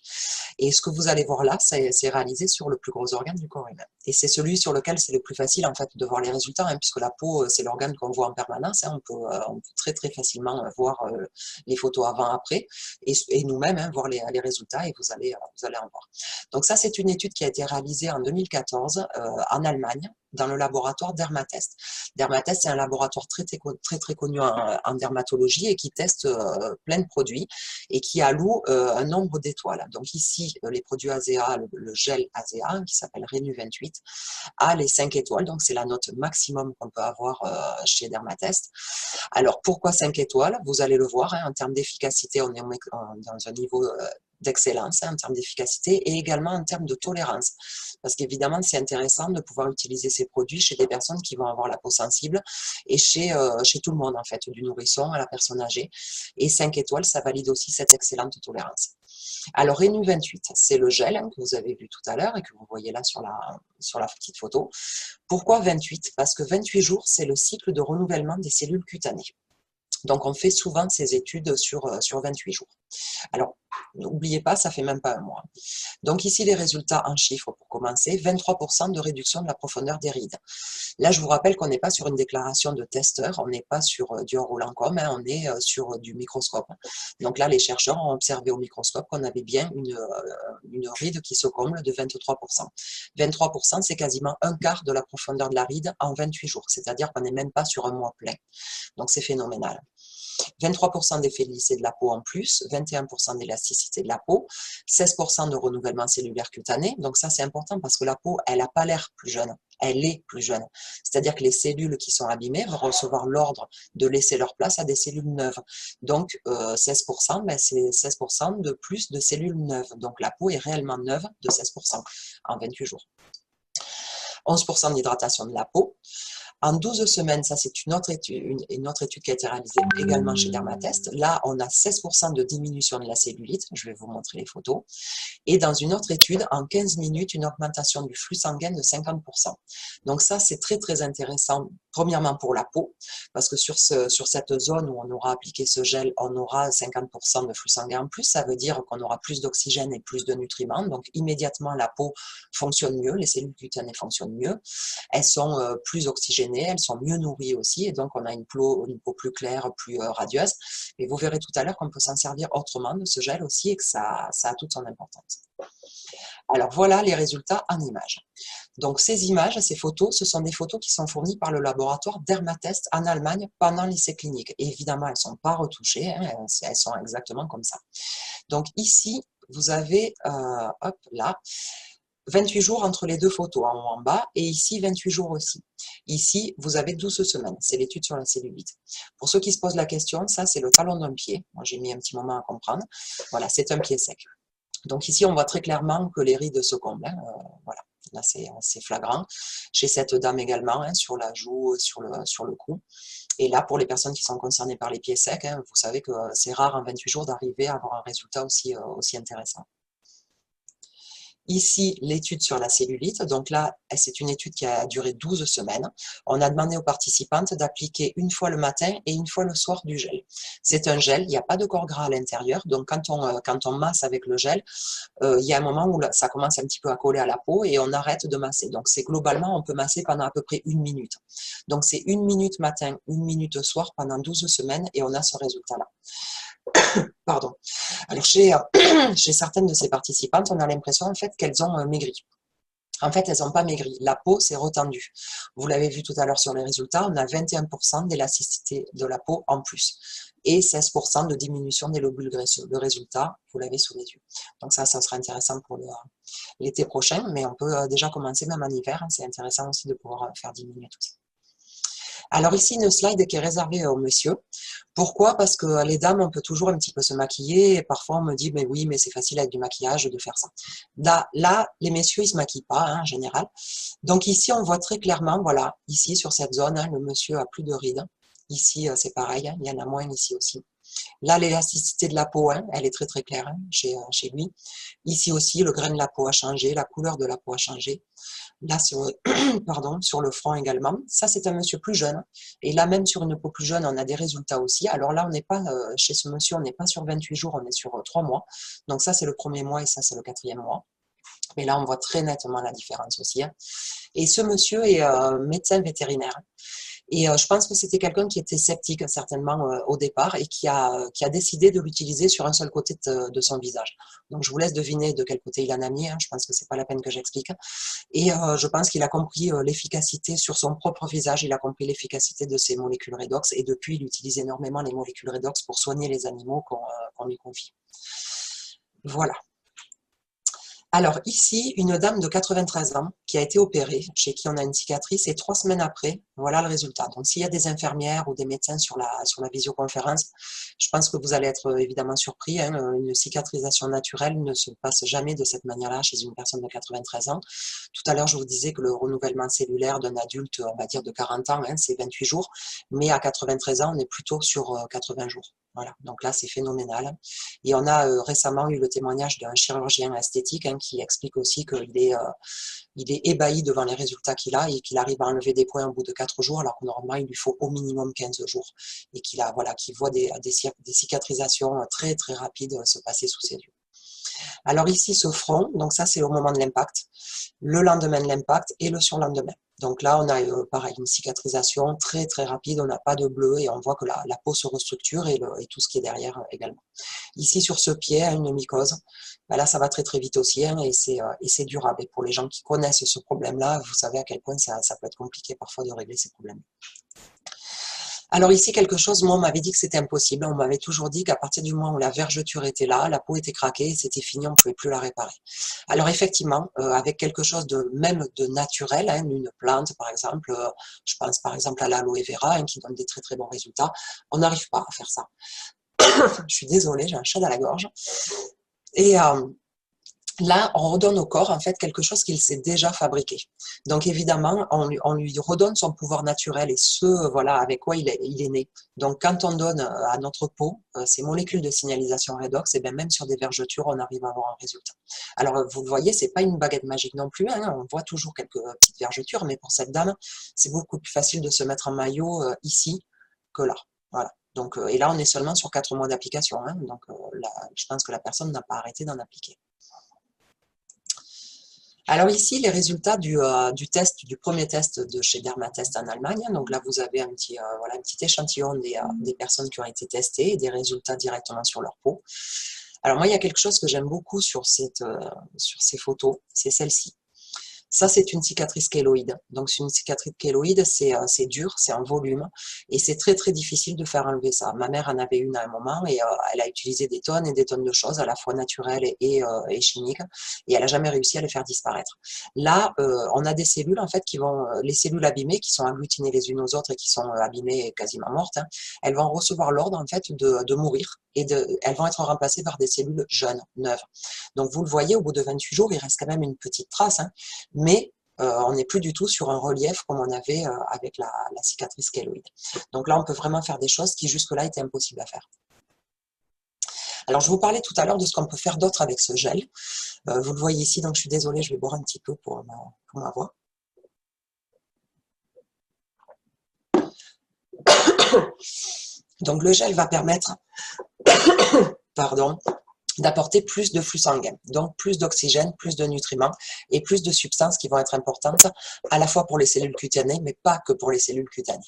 Et ce que vous allez voir là, c'est réalisé sur le plus gros organe du corps humain. Et c'est celui sur lequel c'est le plus facile en fait de voir les résultats, hein, puisque la peau c'est l'organe qu'on voit en permanence, hein, on peut très très facilement voir les photos avant-après et nous-mêmes hein, voir les résultats et vous allez en voir. Donc ça c'est une étude qui a été réalisée en 2014 en Allemagne, dans le laboratoire Dermatest. Dermatest, c'est un laboratoire très connu en dermatologie et qui teste plein de produits et qui alloue un nombre d'étoiles. Donc ici, les produits ASEA, le gel ASEA, qui s'appelle Renu 28, a les 5 étoiles, donc c'est la note maximum qu'on peut avoir chez Dermatest. Alors pourquoi 5 étoiles? Vous allez le voir, hein, en termes d'efficacité, on est dans un niveau d'excellence hein, en termes d'efficacité et également en termes de tolérance. Parce qu'évidemment, c'est intéressant de pouvoir utiliser ces produits chez des personnes qui vont avoir la peau sensible et chez tout le monde, en fait, du nourrisson à la personne âgée. Et 5 étoiles, ça valide aussi cette excellente tolérance. Alors, Renu 28, c'est le gel hein, que vous avez vu tout à l'heure et que vous voyez là sur la petite photo. Pourquoi 28? Parce que 28 jours, c'est le cycle de renouvellement des cellules cutanées. Donc, on fait souvent ces études sur 28 jours. Alors, n'oubliez pas, ça fait même pas un mois. Donc ici, les résultats en chiffres pour commencer, 23% de réduction de la profondeur des rides. Là, je vous rappelle qu'on n'est pas sur une déclaration de testeur, on n'est pas sur du enroulant-com, hein, on est sur du microscope. Donc là, les chercheurs ont observé au microscope qu'on avait bien une ride qui se comble de 23%. 23%, c'est quasiment un quart de la profondeur de la ride en 28 jours, c'est-à-dire qu'on n'est même pas sur un mois plein. Donc c'est phénoménal. 23% d'effet lissé de la peau en plus, 21% d'élasticité de la peau, 16% de renouvellement cellulaire cutané. Donc ça, c'est important parce que la peau, elle n'a pas l'air plus jeune, elle est plus jeune. C'est-à-dire que les cellules qui sont abîmées vont recevoir l'ordre de laisser leur place à des cellules neuves. Donc 16%, ben, c'est 16% de plus de cellules neuves. Donc la peau est réellement neuve de 16% en 28 jours. 11% d'hydratation de la peau. En 12 semaines, ça c'est une autre étude qui a été réalisée également chez Dermatest. Là, on a 16% de diminution de la cellulite, je vais vous montrer les photos. Et dans une autre étude, en 15 minutes, une augmentation du flux sanguin de 50%. Donc ça, c'est très très intéressant, premièrement pour la peau, parce que sur cette zone où on aura appliqué ce gel, on aura 50% de flux sanguin en plus, ça veut dire qu'on aura plus d'oxygène et plus de nutriments, donc immédiatement la peau fonctionne mieux, les cellules cutanées fonctionnent mieux, elles sont plus oxygénées, elles sont mieux nourries aussi, et donc on a une peau plus claire, plus radieuse. Et vous verrez tout à l'heure qu'on peut s'en servir autrement de ce gel aussi, et que ça a toute son importance. Alors voilà les résultats en images. Donc ces images, ces photos, ce sont des photos qui sont fournies par le laboratoire Dermatest en Allemagne pendant l'essai clinique. Et évidemment, elles ne sont pas retouchées, hein, elles sont exactement comme ça. Donc ici, vous avez, hop là, 28 jours entre les deux photos, en haut en bas, et ici 28 jours aussi. Ici, vous avez 12 semaines, c'est l'étude sur la cellulite. Pour ceux qui se posent la question, ça c'est le talon d'un pied. Moi j'ai mis un petit moment à comprendre. Voilà, c'est un pied sec. Donc ici, on voit très clairement que les rides se comblent. Hein, voilà, là c'est flagrant. Chez cette dame également, hein, sur la joue, sur le cou. Et là, pour les personnes qui sont concernées par les pieds secs, hein, vous savez que c'est rare en 28 jours d'arriver à avoir un résultat aussi intéressant. Ici, l'étude sur la cellulite. Donc là, c'est une étude qui a duré 12 semaines. On a demandé aux participantes d'appliquer une fois le matin et une fois le soir du gel. C'est un gel, il n'y a pas de corps gras à l'intérieur. Donc quand on masse avec le gel, il y a un moment où ça commence un petit peu à coller à la peau et on arrête de masser. Donc c'est globalement, on peut masser pendant à peu près 1 minute. Donc c'est 1 minute matin, 1 minute soir pendant 12 semaines et on a ce résultat-là. Pardon. Alors chez certaines de ces participantes, on a l'impression en fait qu'elles ont maigri. En fait, elles n'ont pas maigri. La peau s'est retendue. Vous l'avez vu tout à l'heure sur les résultats, on a 21% d'élasticité de la peau en plus et 16% de diminution des lobules graisseux. Le résultat, vous l'avez sous les yeux. Donc ça sera intéressant pour l'été prochain, mais on peut déjà commencer même en hiver. Hein. C'est intéressant aussi de pouvoir faire diminuer tout ça. Alors ici, une slide qui est réservée aux messieurs. Pourquoi? Parce que les dames, on peut toujours un petit peu se maquiller et parfois on me dit, mais oui, mais c'est facile avec du maquillage de faire ça. Là, les messieurs, ils se maquillent pas, hein, en général. Donc ici, on voit très clairement, voilà, ici sur cette zone, hein, le monsieur a plus de rides. Ici, c'est pareil, hein, il y en a moins ici aussi. Là, l'élasticité de la peau, hein, elle est très très claire hein, chez lui. Ici aussi, le grain de la peau a changé, la couleur de la peau a changé. Là, pardon, sur le front également. Ça, c'est un monsieur plus jeune. Et là, même sur une peau plus jeune, on a des résultats aussi. Alors là, on n'est pas, chez ce monsieur, on n'est pas sur 28 jours, on est sur 3 mois. Donc ça, c'est le premier mois et ça, c'est le 4e mois. Mais là, on voit très nettement la différence aussi. Hein. Et ce monsieur est médecin vétérinaire. Et je pense que c'était quelqu'un qui était sceptique certainement au départ et qui a décidé de l'utiliser sur un seul côté de son visage. Donc je vous laisse deviner de quel côté il en a mis, hein, je pense que c'est pas la peine que j'explique. Et je pense qu'il a compris l'efficacité sur son propre visage, il a compris l'efficacité de ces molécules redox et depuis il utilise énormément les molécules redox pour soigner les animaux qu'on lui confie. Voilà. Alors ici, une dame de 93 ans qui a été opérée, chez qui on a une cicatrice, et 3 semaines après, voilà le résultat. Donc s'il y a des infirmières ou des médecins sur la visioconférence, je pense que vous allez être évidemment surpris. Hein, une cicatrisation naturelle ne se passe jamais de cette manière-là chez une personne de 93 ans. Tout à l'heure, je vous disais que le renouvellement cellulaire d'un adulte, on va dire de 40 ans, hein, c'est 28 jours, mais à 93 ans, on est plutôt sur 80 jours. Voilà, donc là c'est phénoménal. Et on a récemment eu le témoignage d'un chirurgien esthétique hein, qui explique aussi qu'il est ébahi devant les résultats qu'il a et qu'il arrive à enlever des points au bout de 24 jours, alors que normalement, il lui faut au minimum 15 jours. Et qu'il a, voilà, qu'il voit des cicatrisations très, très rapides se passer sous ses yeux. Alors ici, ce front, donc ça, c'est au moment de l'impact, le lendemain de l'impact et le surlendemain. Donc là, on a pareil, une cicatrisation très très rapide, on n'a pas de bleu et on voit que la peau se restructure et tout ce qui est derrière également. Ici, sur ce pied, une mycose, ben là, ça va très très vite aussi hein, et c'est durable. Et pour les gens qui connaissent ce problème-là, vous savez à quel point ça peut être compliqué parfois de régler ces problèmes. Alors ici, quelque chose, moi, on m'avait dit que c'était impossible. On m'avait toujours dit qu'à partir du moment où la vergeture était là, la peau était craquée, c'était fini, on ne pouvait plus la réparer. Alors effectivement, avec quelque chose de même de naturel, hein, une plante par exemple, je pense par exemple à l'aloe vera, hein, qui donne des très très bons résultats, on n'arrive pas à faire ça. Je suis désolée, j'ai un chat dans la gorge. Et là, on redonne au corps en fait quelque chose qu'il s'est déjà fabriqué. Donc évidemment, on lui redonne son pouvoir naturel et ce, voilà, avec quoi il est né. Donc quand on donne à notre peau ces molécules de signalisation redox, et bien même sur des vergetures, on arrive à avoir un résultat. Alors vous le voyez, c'est pas une baguette magique non plus, hein, on voit toujours quelques petites vergetures, mais pour cette dame, c'est beaucoup plus facile de se mettre en maillot ici que là. Voilà. Donc, et là, on est seulement sur 4 mois d'application. Hein, donc là, je pense que la personne n'a pas arrêté d'en appliquer. Alors ici, les résultats du premier test de chez Dermatest en Allemagne. Donc là, vous avez un petit, voilà, un petit échantillon des personnes qui ont été testées et des résultats directement sur leur peau. Alors moi, il y a quelque chose que j'aime beaucoup sur ces photos, c'est celle-ci. Ça, c'est une cicatrice kéloïde. Donc, c'est une cicatrice kéloïde, c'est dur, c'est en volume, et c'est très, très difficile de faire enlever ça. Ma mère en avait une à un moment, et elle a utilisé des tonnes et des tonnes de choses, à la fois naturelles et chimiques, et elle n'a jamais réussi à les faire disparaître. Là, on a des cellules, en fait, qui vont, les cellules abîmées, qui sont agglutinées les unes aux autres et qui sont abîmées et quasiment mortes, hein, elles vont recevoir l'ordre, en fait, de mourir, et elles vont être remplacées par des cellules jeunes, neuves. Donc, vous le voyez, au bout de 28 jours, il reste quand même une petite trace, hein, mais on n'est plus du tout sur un relief comme on avait avec la cicatrice kéloïde. Donc là, on peut vraiment faire des choses qui jusque-là étaient impossibles à faire. Alors, je vous parlais tout à l'heure de ce qu'on peut faire d'autre avec ce gel. Vous le voyez ici, donc je suis désolée, je vais boire un petit peu pour ma voix. Donc le gel va permettre, pardon, d'apporter plus de flux sanguin, donc plus d'oxygène, plus de nutriments et plus de substances qui vont être importantes à la fois pour les cellules cutanées, mais pas que pour les cellules cutanées.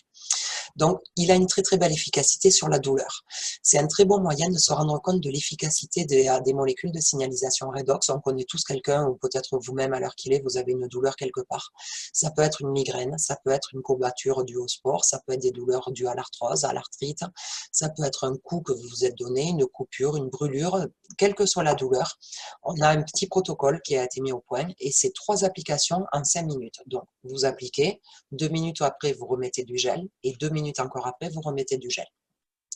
Donc, il a une très très belle efficacité sur la douleur. C'est un très bon moyen de se rendre compte de l'efficacité des molécules de signalisation redox. On connaît tous quelqu'un, ou peut-être vous-même à l'heure qu'il est, vous avez une douleur quelque part. Ça peut être une migraine, ça peut être une courbature due au sport, ça peut être des douleurs dues à l'arthrose, à l'arthrite, ça peut être un coup que vous vous êtes donné, une coupure, une brûlure, quelle que soit la douleur. On a un petit protocole qui a été mis au point et c'est 3 applications en 5 minutes. Donc, vous appliquez, 2 minutes après, vous remettez du gel et 2 minutes encore après, vous remettez du gel.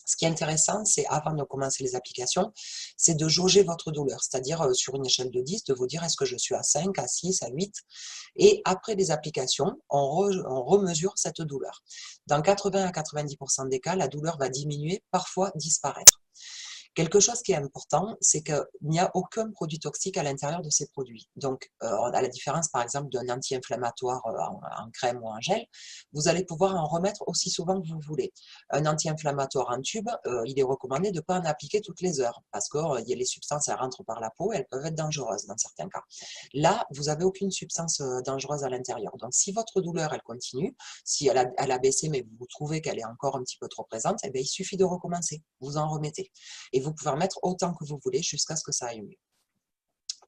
Ce qui est intéressant, c'est avant de commencer les applications, c'est de jauger votre douleur, c'est-à-dire sur une échelle de 10, de vous dire est-ce que je suis à 5, à 6, à 8. Et après les applications, on remesure cette douleur. Dans 80 à 90% des cas, la douleur va diminuer, parfois disparaître. Quelque chose qui est important, c'est qu'il n'y a aucun produit toxique à l'intérieur de ces produits. Donc, à la différence, par exemple, d'un anti-inflammatoire en crème ou en gel, vous allez pouvoir en remettre aussi souvent que vous voulez. Un anti-inflammatoire en tube, il est recommandé de ne pas en appliquer toutes les heures, parce que les substances, elles rentrent par la peau et elles peuvent être dangereuses dans certains cas. Là, vous n'avez aucune substance dangereuse à l'intérieur. Donc, si votre douleur, elle continue, si elle a baissé, mais vous trouvez qu'elle est encore un petit peu trop présente, eh bien, il suffit de recommencer. Vous en remettez. Et vous pouvez en mettre autant que vous voulez jusqu'à ce que ça aille mieux.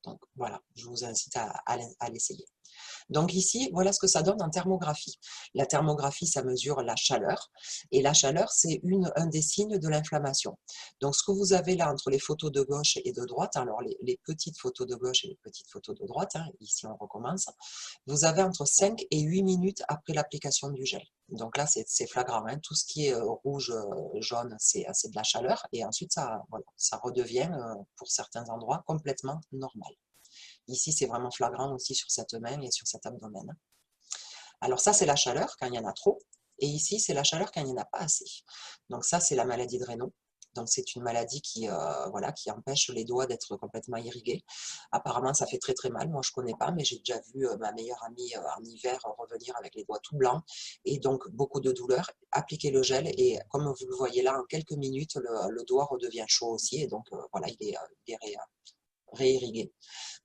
Donc voilà, je vous incite à l'essayer. Donc ici, voilà ce que ça donne en thermographie. La thermographie, ça mesure la chaleur. Et la chaleur, c'est un des signes de l'inflammation. Donc ce que vous avez là entre les photos de gauche et de droite, alors les petites photos de gauche et les petites photos de droite, hein, ici on recommence, vous avez entre 5 et 8 minutes après l'application du gel. Donc là, c'est flagrant. Hein. Tout ce qui est rouge, jaune, c'est de la chaleur. Et ensuite, voilà, ça redevient, pour certains endroits, complètement normal. Ici, c'est vraiment flagrant aussi sur cette main et sur cet abdomen. Alors ça, c'est la chaleur quand il y en a trop. Et ici, c'est la chaleur quand il n'y en a pas assez. Donc ça, c'est la maladie de Raynaud. Donc, c'est une maladie voilà, qui empêche les doigts d'être complètement irrigués. Apparemment, ça fait très très mal. Moi, je ne connais pas, mais j'ai déjà vu ma meilleure amie en hiver revenir avec les doigts tout blancs et donc beaucoup de douleur. Appliquez le gel et comme vous le voyez là, en quelques minutes, le doigt redevient chaud aussi et donc voilà, il est réirrigué.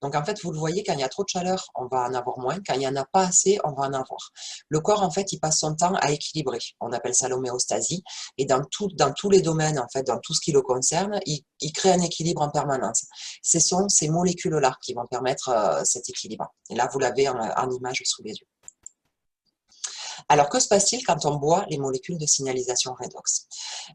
Donc en fait, vous le voyez, quand il y a trop de chaleur, on va en avoir moins. Quand il n'y en a pas assez, on va en avoir. Le corps, en fait, il passe son temps à équilibrer. On appelle ça l'homéostasie. Et dans tous les domaines, en fait, dans tout ce qui le concerne, il crée un équilibre en permanence. Ce sont ces molécules-là qui vont permettre cet équilibre. Et là, vous l'avez en image sous les yeux. Alors, que se passe-t-il quand on boit les molécules de signalisation redox?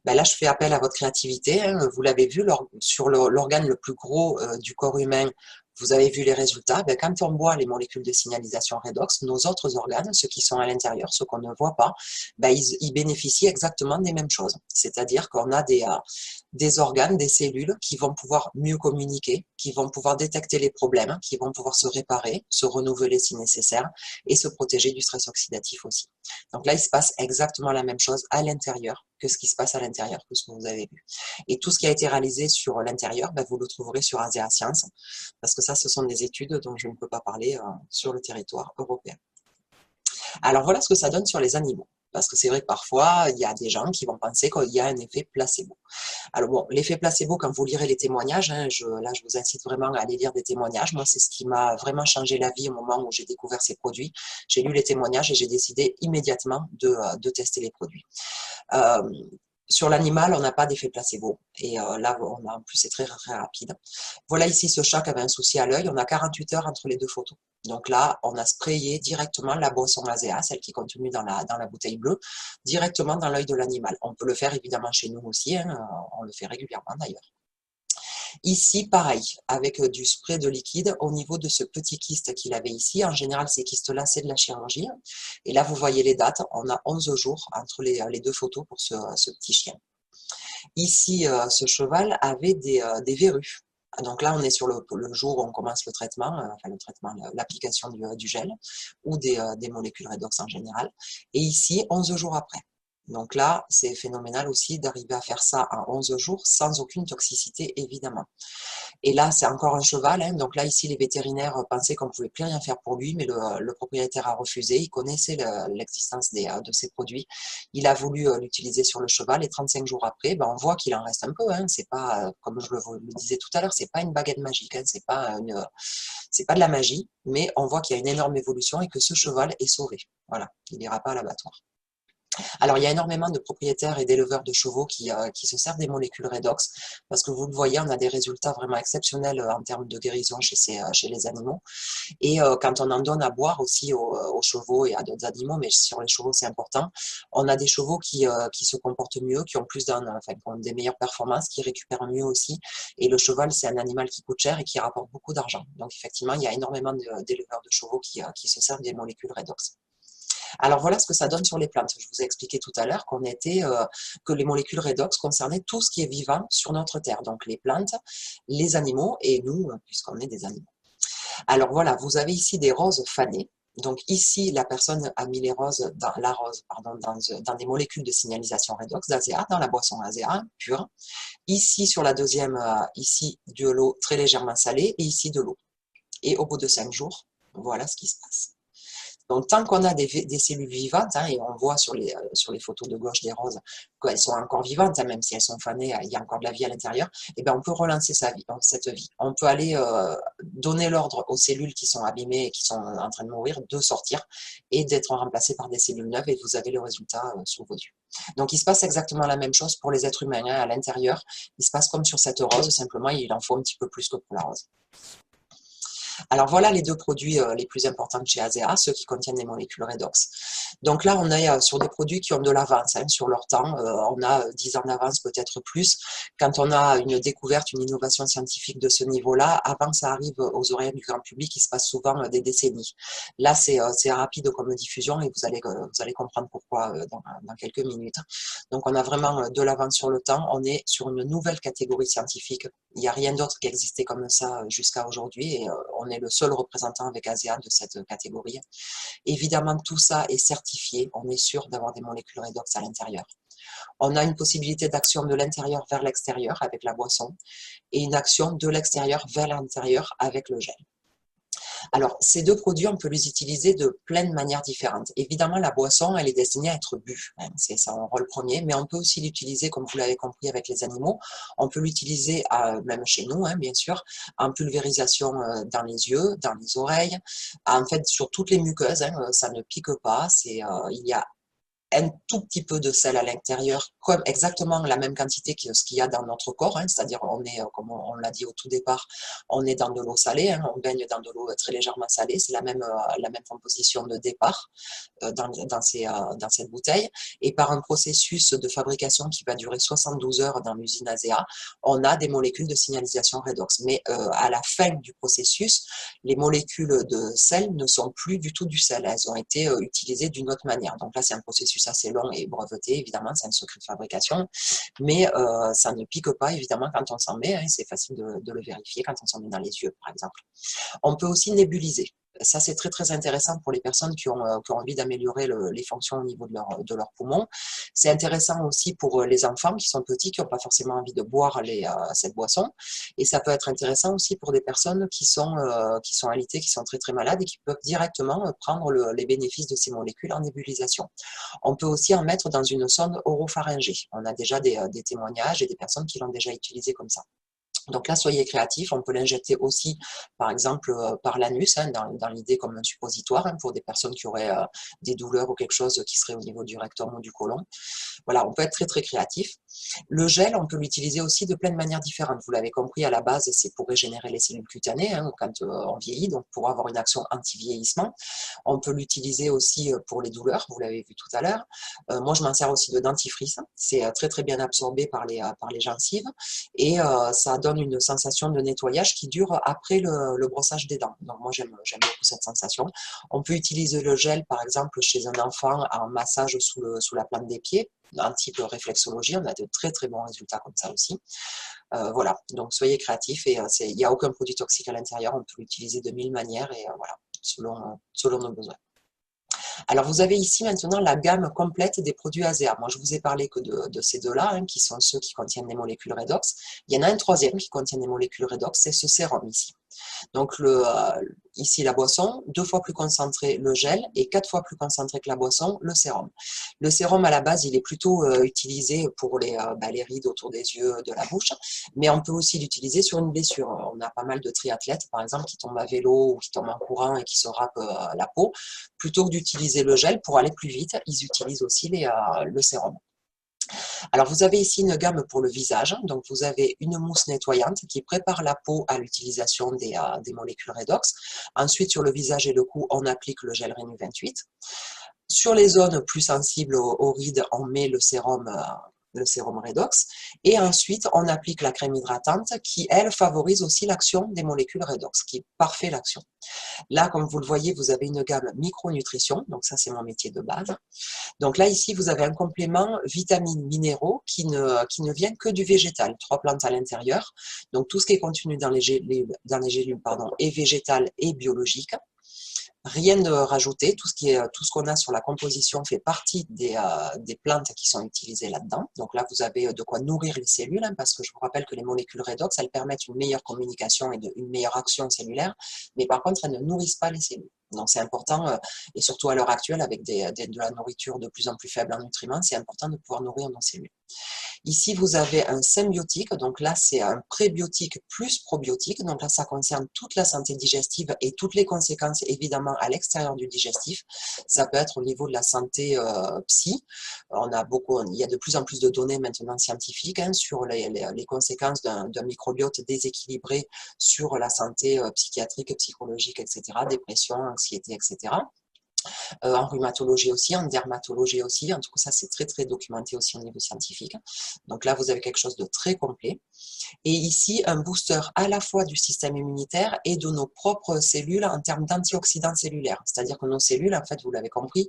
Ben là, je fais appel à votre créativité. Hein. Vous l'avez vu, sur l'organe le plus gros du corps humain, vous avez vu les résultats. Ben, quand on boit les molécules de signalisation redox, nos autres organes, ceux qui sont à l'intérieur, ceux qu'on ne voit pas, ben, ils bénéficient exactement des mêmes choses. C'est-à-dire qu'on a des organes, des cellules qui vont pouvoir mieux communiquer, qui vont pouvoir détecter les problèmes, qui vont pouvoir se réparer, se renouveler si nécessaire et se protéger du stress oxydatif aussi. Donc là, il se passe exactement la même chose à l'intérieur que ce qui se passe à l'intérieur, que ce que vous avez vu. Et tout ce qui a été réalisé sur l'intérieur, ben, vous le trouverez sur Asia Science, parce que ça, ce sont des études dont je ne peux pas parler sur le territoire européen. Alors voilà ce que ça donne sur les animaux. Parce que c'est vrai que parfois, il y a des gens qui vont penser qu'il y a un effet placebo. Alors bon, l'effet placebo, quand vous lirez les témoignages, hein, là je vous incite vraiment à aller lire des témoignages. Moi, c'est ce qui m'a vraiment changé la vie au moment où j'ai découvert ces produits. J'ai lu les témoignages et j'ai décidé immédiatement de tester les produits. Euh, Sur l'animal, on n'a pas d'effet placebo. Et là, en plus, c'est très, très rapide. Voilà ici ce chat qui avait un souci à l'œil. On a 48 heures entre les deux photos. Donc là, on a sprayé directement la boisson Azea, celle qui est contenue dans la bouteille bleue, directement dans l'œil de l'animal. On peut le faire évidemment chez nous aussi. Hein, on le fait régulièrement d'ailleurs. Ici, pareil, avec du spray de liquide au niveau de ce petit kyste qu'il avait ici. En général, ces kystes-là, c'est de la chirurgie. Et là, vous voyez les dates. On a 11 jours entre les deux photos pour ce petit chien. Ici, ce cheval avait des verrues. Donc là, on est sur le jour où on commence le traitement, l'application du gel ou des molécules redox en général. Et ici, 11 jours après. Donc là, c'est phénoménal aussi d'arriver à faire ça en 11 jours sans aucune toxicité, évidemment. Et là, c'est encore un cheval. Hein. Donc là, ici, les vétérinaires pensaient qu'on ne pouvait plus rien faire pour lui, mais le propriétaire a refusé. Il connaissait l'existence de ces produits. Il a voulu l'utiliser sur le cheval et 35 jours après, ben, on voit qu'il en reste un peu. Hein. C'est pas, comme je le disais tout à l'heure, c'est pas une baguette magique. Hein. C'est pas de la magie, mais on voit qu'il y a une énorme évolution et que ce cheval est sauvé. Voilà, il n'ira pas à l'abattoir. Alors, il y a énormément de propriétaires et d'éleveurs de chevaux qui se servent des molécules redox parce que vous le voyez, on a des résultats vraiment exceptionnels en termes de guérison chez les animaux. Et quand on en donne à boire aussi aux chevaux et à d'autres animaux, mais sur les chevaux, c'est important, on a des chevaux qui se comportent mieux, qui ont qui ont des meilleures performances, qui récupèrent mieux aussi. Et le cheval, c'est un animal qui coûte cher et qui rapporte beaucoup d'argent. Donc, effectivement, il y a énormément d'éleveurs de chevaux qui se servent des molécules redox. Alors voilà ce que ça donne sur les plantes. Je vous ai expliqué tout à l'heure que les molécules redox concernaient tout ce qui est vivant sur notre Terre, donc les plantes, les animaux et nous, puisqu'on est des animaux. Alors voilà, vous avez ici des roses fanées. Donc ici, la personne a mis dans des molécules de signalisation redox d'Azea, dans la boisson Azea pure. Ici, sur la deuxième, ici, de l'eau très légèrement salée et ici de l'eau. Et au bout de 5 jours, voilà ce qui se passe. Donc, tant qu'on a des cellules vivantes, hein, et on voit sur les photos de gauche des roses qu'elles sont encore vivantes, hein, même si elles sont fanées, il y a encore de la vie à l'intérieur, et bien on peut relancer cette vie. On peut aller donner l'ordre aux cellules qui sont abîmées et qui sont en train de mourir de sortir et d'être remplacées par des cellules neuves et vous avez le résultat sous vos yeux. Donc, il se passe exactement la même chose pour les êtres humains. Hein, à l'intérieur, il se passe comme sur cette rose, simplement il en faut un petit peu plus que pour la rose. Alors voilà les deux produits les plus importants de chez Azea, ceux qui contiennent des molécules redox. Donc là, on est sur des produits qui ont de l'avance hein, sur leur temps. On a 10 ans d'avance, peut-être plus. Quand on a une découverte, une innovation scientifique de ce niveau-là, avant que ça arrive aux oreilles du grand public, il se passe souvent des décennies. Là, c'est rapide comme diffusion et vous allez comprendre pourquoi dans quelques minutes. Donc, on a vraiment de l'avance sur le temps. On est sur une nouvelle catégorie scientifique. Il n'y a rien d'autre qui existait comme ça jusqu'à aujourd'hui et on est le seul représentant avec Azea de cette catégorie. Évidemment, tout ça est certifié. On est sûr d'avoir des molécules redox à l'intérieur. On a une possibilité d'action de l'intérieur vers l'extérieur avec la boisson et une action de l'extérieur vers l'intérieur avec le gel. Alors, ces deux produits, on peut les utiliser de plein de manières différentes. Évidemment, la boisson, elle est destinée à être bue, hein, c'est son rôle premier, mais on peut aussi l'utiliser, comme vous l'avez compris, avec les animaux. On peut l'utiliser, même chez nous, hein, bien sûr, en pulvérisation dans les yeux, dans les oreilles, en fait, sur toutes les muqueuses, hein, ça ne pique pas, il y a un tout petit peu de sel à l'intérieur, comme exactement la même quantité que ce qu'il y a dans notre corps, hein, c'est-à-dire on est, comme on l'a dit au tout départ, on est dans de l'eau salée, hein, on baigne dans de l'eau très légèrement salée, c'est la même composition de départ dans cette bouteille, et par un processus de fabrication qui va durer 72 heures dans l'usine ASEA, on a des molécules de signalisation redox. Mais à la fin du processus, les molécules de sel ne sont plus du tout du sel, elles ont été utilisées d'une autre manière. Donc là, c'est un processus assez long et breveté, évidemment, c'est un secret de fabrication, mais ça ne pique pas, évidemment, quand on s'en met, hein, c'est facile de le vérifier quand on s'en met dans les yeux, par exemple. On peut aussi nébuliser. Ça, c'est très, très intéressant pour les personnes qui ont envie d'améliorer les fonctions au niveau de leurs poumons. C'est intéressant aussi pour les enfants qui sont petits, qui n'ont pas forcément envie de boire cette boisson. Et ça peut être intéressant aussi pour des personnes qui sont alitées, qui sont très, très malades et qui peuvent directement prendre les bénéfices de ces molécules en nébulisation. On peut aussi en mettre dans une sonde oropharyngée. On a déjà des témoignages et des personnes qui l'ont déjà utilisé comme ça. Donc là, soyez créatifs, on peut l'injecter aussi, par exemple, par l'anus, hein, dans l'idée comme un suppositoire, hein, pour des personnes qui auraient des douleurs ou quelque chose qui serait au niveau du rectum ou du côlon. Voilà, on peut être très très créatif. Le gel, on peut l'utiliser aussi de plein de manières différentes. Vous l'avez compris, à la base, c'est pour régénérer les cellules cutanées, hein, quand on vieillit, donc pour avoir une action anti-vieillissement. On peut l'utiliser aussi pour les douleurs, vous l'avez vu tout à l'heure. Moi, je m'en sers aussi de dentifrice, c'est très très bien absorbé par les gencives, et ça donne une sensation de nettoyage qui dure après le brossage des dents. Donc moi, j'aime beaucoup cette sensation. On peut utiliser le gel, par exemple, chez un enfant en massage sous la plante des pieds, un type réflexologie, on a de très très bons résultats comme ça aussi. Voilà, donc soyez créatifs, et il n'y a aucun produit toxique à l'intérieur, on peut l'utiliser de 1000 manières, et voilà, selon nos besoins. Alors, vous avez ici maintenant la gamme complète des produits ASEA. Moi, je vous ai parlé que de ces deux-là, hein, qui sont ceux qui contiennent des molécules redox. Il y en a un troisième qui contient des molécules redox, c'est ce sérum ici. Donc, ici, la boisson, 2 fois plus concentré le gel et 4 fois plus concentré que la boisson, le sérum. Le sérum, à la base, il est plutôt utilisé pour les rides autour des yeux, de la bouche, mais on peut aussi l'utiliser sur une blessure. On a pas mal de triathlètes, par exemple, qui tombent à vélo ou qui tombent en courant et qui se râpent la peau. Plutôt que d'utiliser le gel pour aller plus vite, ils utilisent aussi le sérum. Alors, vous avez ici une gamme pour le visage. Donc, vous avez une mousse nettoyante qui prépare la peau à l'utilisation des molécules redox. Ensuite, sur le visage et le cou, on applique le gel Renew 28. Sur les zones plus sensibles aux rides, on met le sérum redox, et ensuite on applique la crème hydratante qui, elle, favorise aussi l'action des molécules redox, qui parfait l'action. Là, comme vous le voyez, vous avez une gamme micronutrition, donc ça c'est mon métier de base. Donc là, ici, vous avez un complément vitamines, minéraux qui ne viennent que du végétal, 3 plantes à l'intérieur. Donc tout ce qui est contenu dans les gélules est végétal et biologique. Rien de rajouté, tout ce qu'on a sur la composition fait partie des plantes qui sont utilisées là-dedans. Donc là, vous avez de quoi nourrir les cellules, hein, parce que je vous rappelle que les molécules redox, elles permettent une meilleure communication et une meilleure action cellulaire, mais par contre, elles ne nourrissent pas les cellules. Donc c'est important, et surtout à l'heure actuelle, avec de la nourriture de plus en plus faible en nutriments, c'est important de pouvoir nourrir nos cellules. Ici, vous avez un symbiotique, donc là, c'est un prébiotique plus probiotique, donc là, ça concerne toute la santé digestive et toutes les conséquences, évidemment, à l'extérieur du digestif. Ça peut être au niveau de la santé psy. Il y a de plus en plus de données maintenant scientifiques, hein, sur les conséquences d'un microbiote déséquilibré sur la santé psychiatrique, psychologique, etc., dépression, anxiété, etc. En rhumatologie aussi, en dermatologie aussi. En tout cas, ça, c'est très, très documenté aussi au niveau scientifique. Donc là, vous avez quelque chose de très complet. Et ici, un booster à la fois du système immunitaire et de nos propres cellules en termes d'antioxydants cellulaires. C'est-à-dire que nos cellules, en fait, vous l'avez compris,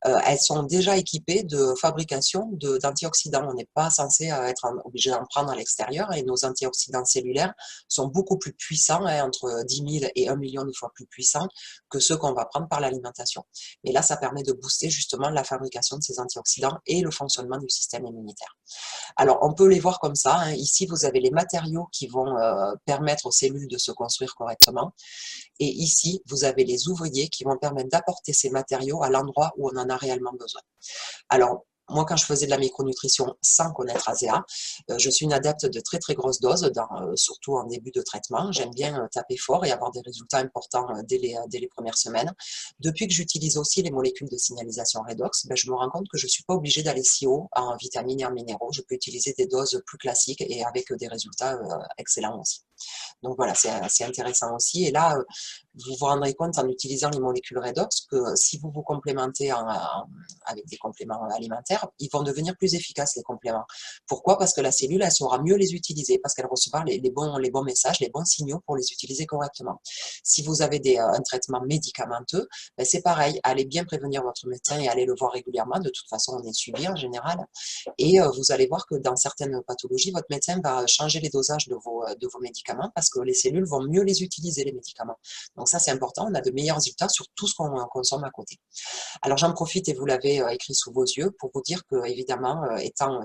elles sont déjà équipées de fabrication d'antioxydants. On n'est pas censé être obligé d'en prendre à l'extérieur, et nos antioxydants cellulaires sont beaucoup plus puissants, hein, entre 10 000 et 1 million de fois plus puissants que ceux qu'on va prendre par l'alimentation. Mais là, ça permet de booster justement la fabrication de ces antioxydants et le fonctionnement du système immunitaire. Alors, on peut les voir comme ça, hein. Ici, vous avez les matériaux qui vont permettre aux cellules de se construire correctement. Et ici, vous avez les ouvriers qui vont permettre d'apporter ces matériaux à l'endroit où on en a réellement besoin. Alors, moi, quand je faisais de la micronutrition sans connaître ASEA, je suis une adepte de très très grosses doses, surtout en début de traitement. J'aime bien taper fort et avoir des résultats importants dès les premières semaines. Depuis que j'utilise aussi les molécules de signalisation redox, je me rends compte que je ne suis pas obligée d'aller si haut en vitamines et en minéraux. Je peux utiliser des doses plus classiques et avec des résultats excellents aussi. Donc voilà, c'est intéressant aussi. Et là, vous vous rendrez compte en utilisant les molécules redox que si vous vous complémentez avec des compléments alimentaires, ils vont devenir plus efficaces, les compléments. Pourquoi? Parce que la cellule, elle saura mieux les utiliser, parce qu'elle recevra les bons messages, les bons signaux pour les utiliser correctement. Si vous avez un traitement médicamenteux, c'est pareil, allez bien prévenir votre médecin et allez le voir régulièrement. De toute façon, on est suivi en général. Et vous allez voir que dans certaines pathologies, votre médecin va changer les dosages de vos médicaments parce que les cellules vont mieux les utiliser, les médicaments. Donc ça, c'est important. On a de meilleurs résultats sur tout ce qu'on consomme à côté. Alors j'en profite et vous l'avez écrit sous vos yeux pour vous dire que, évidemment,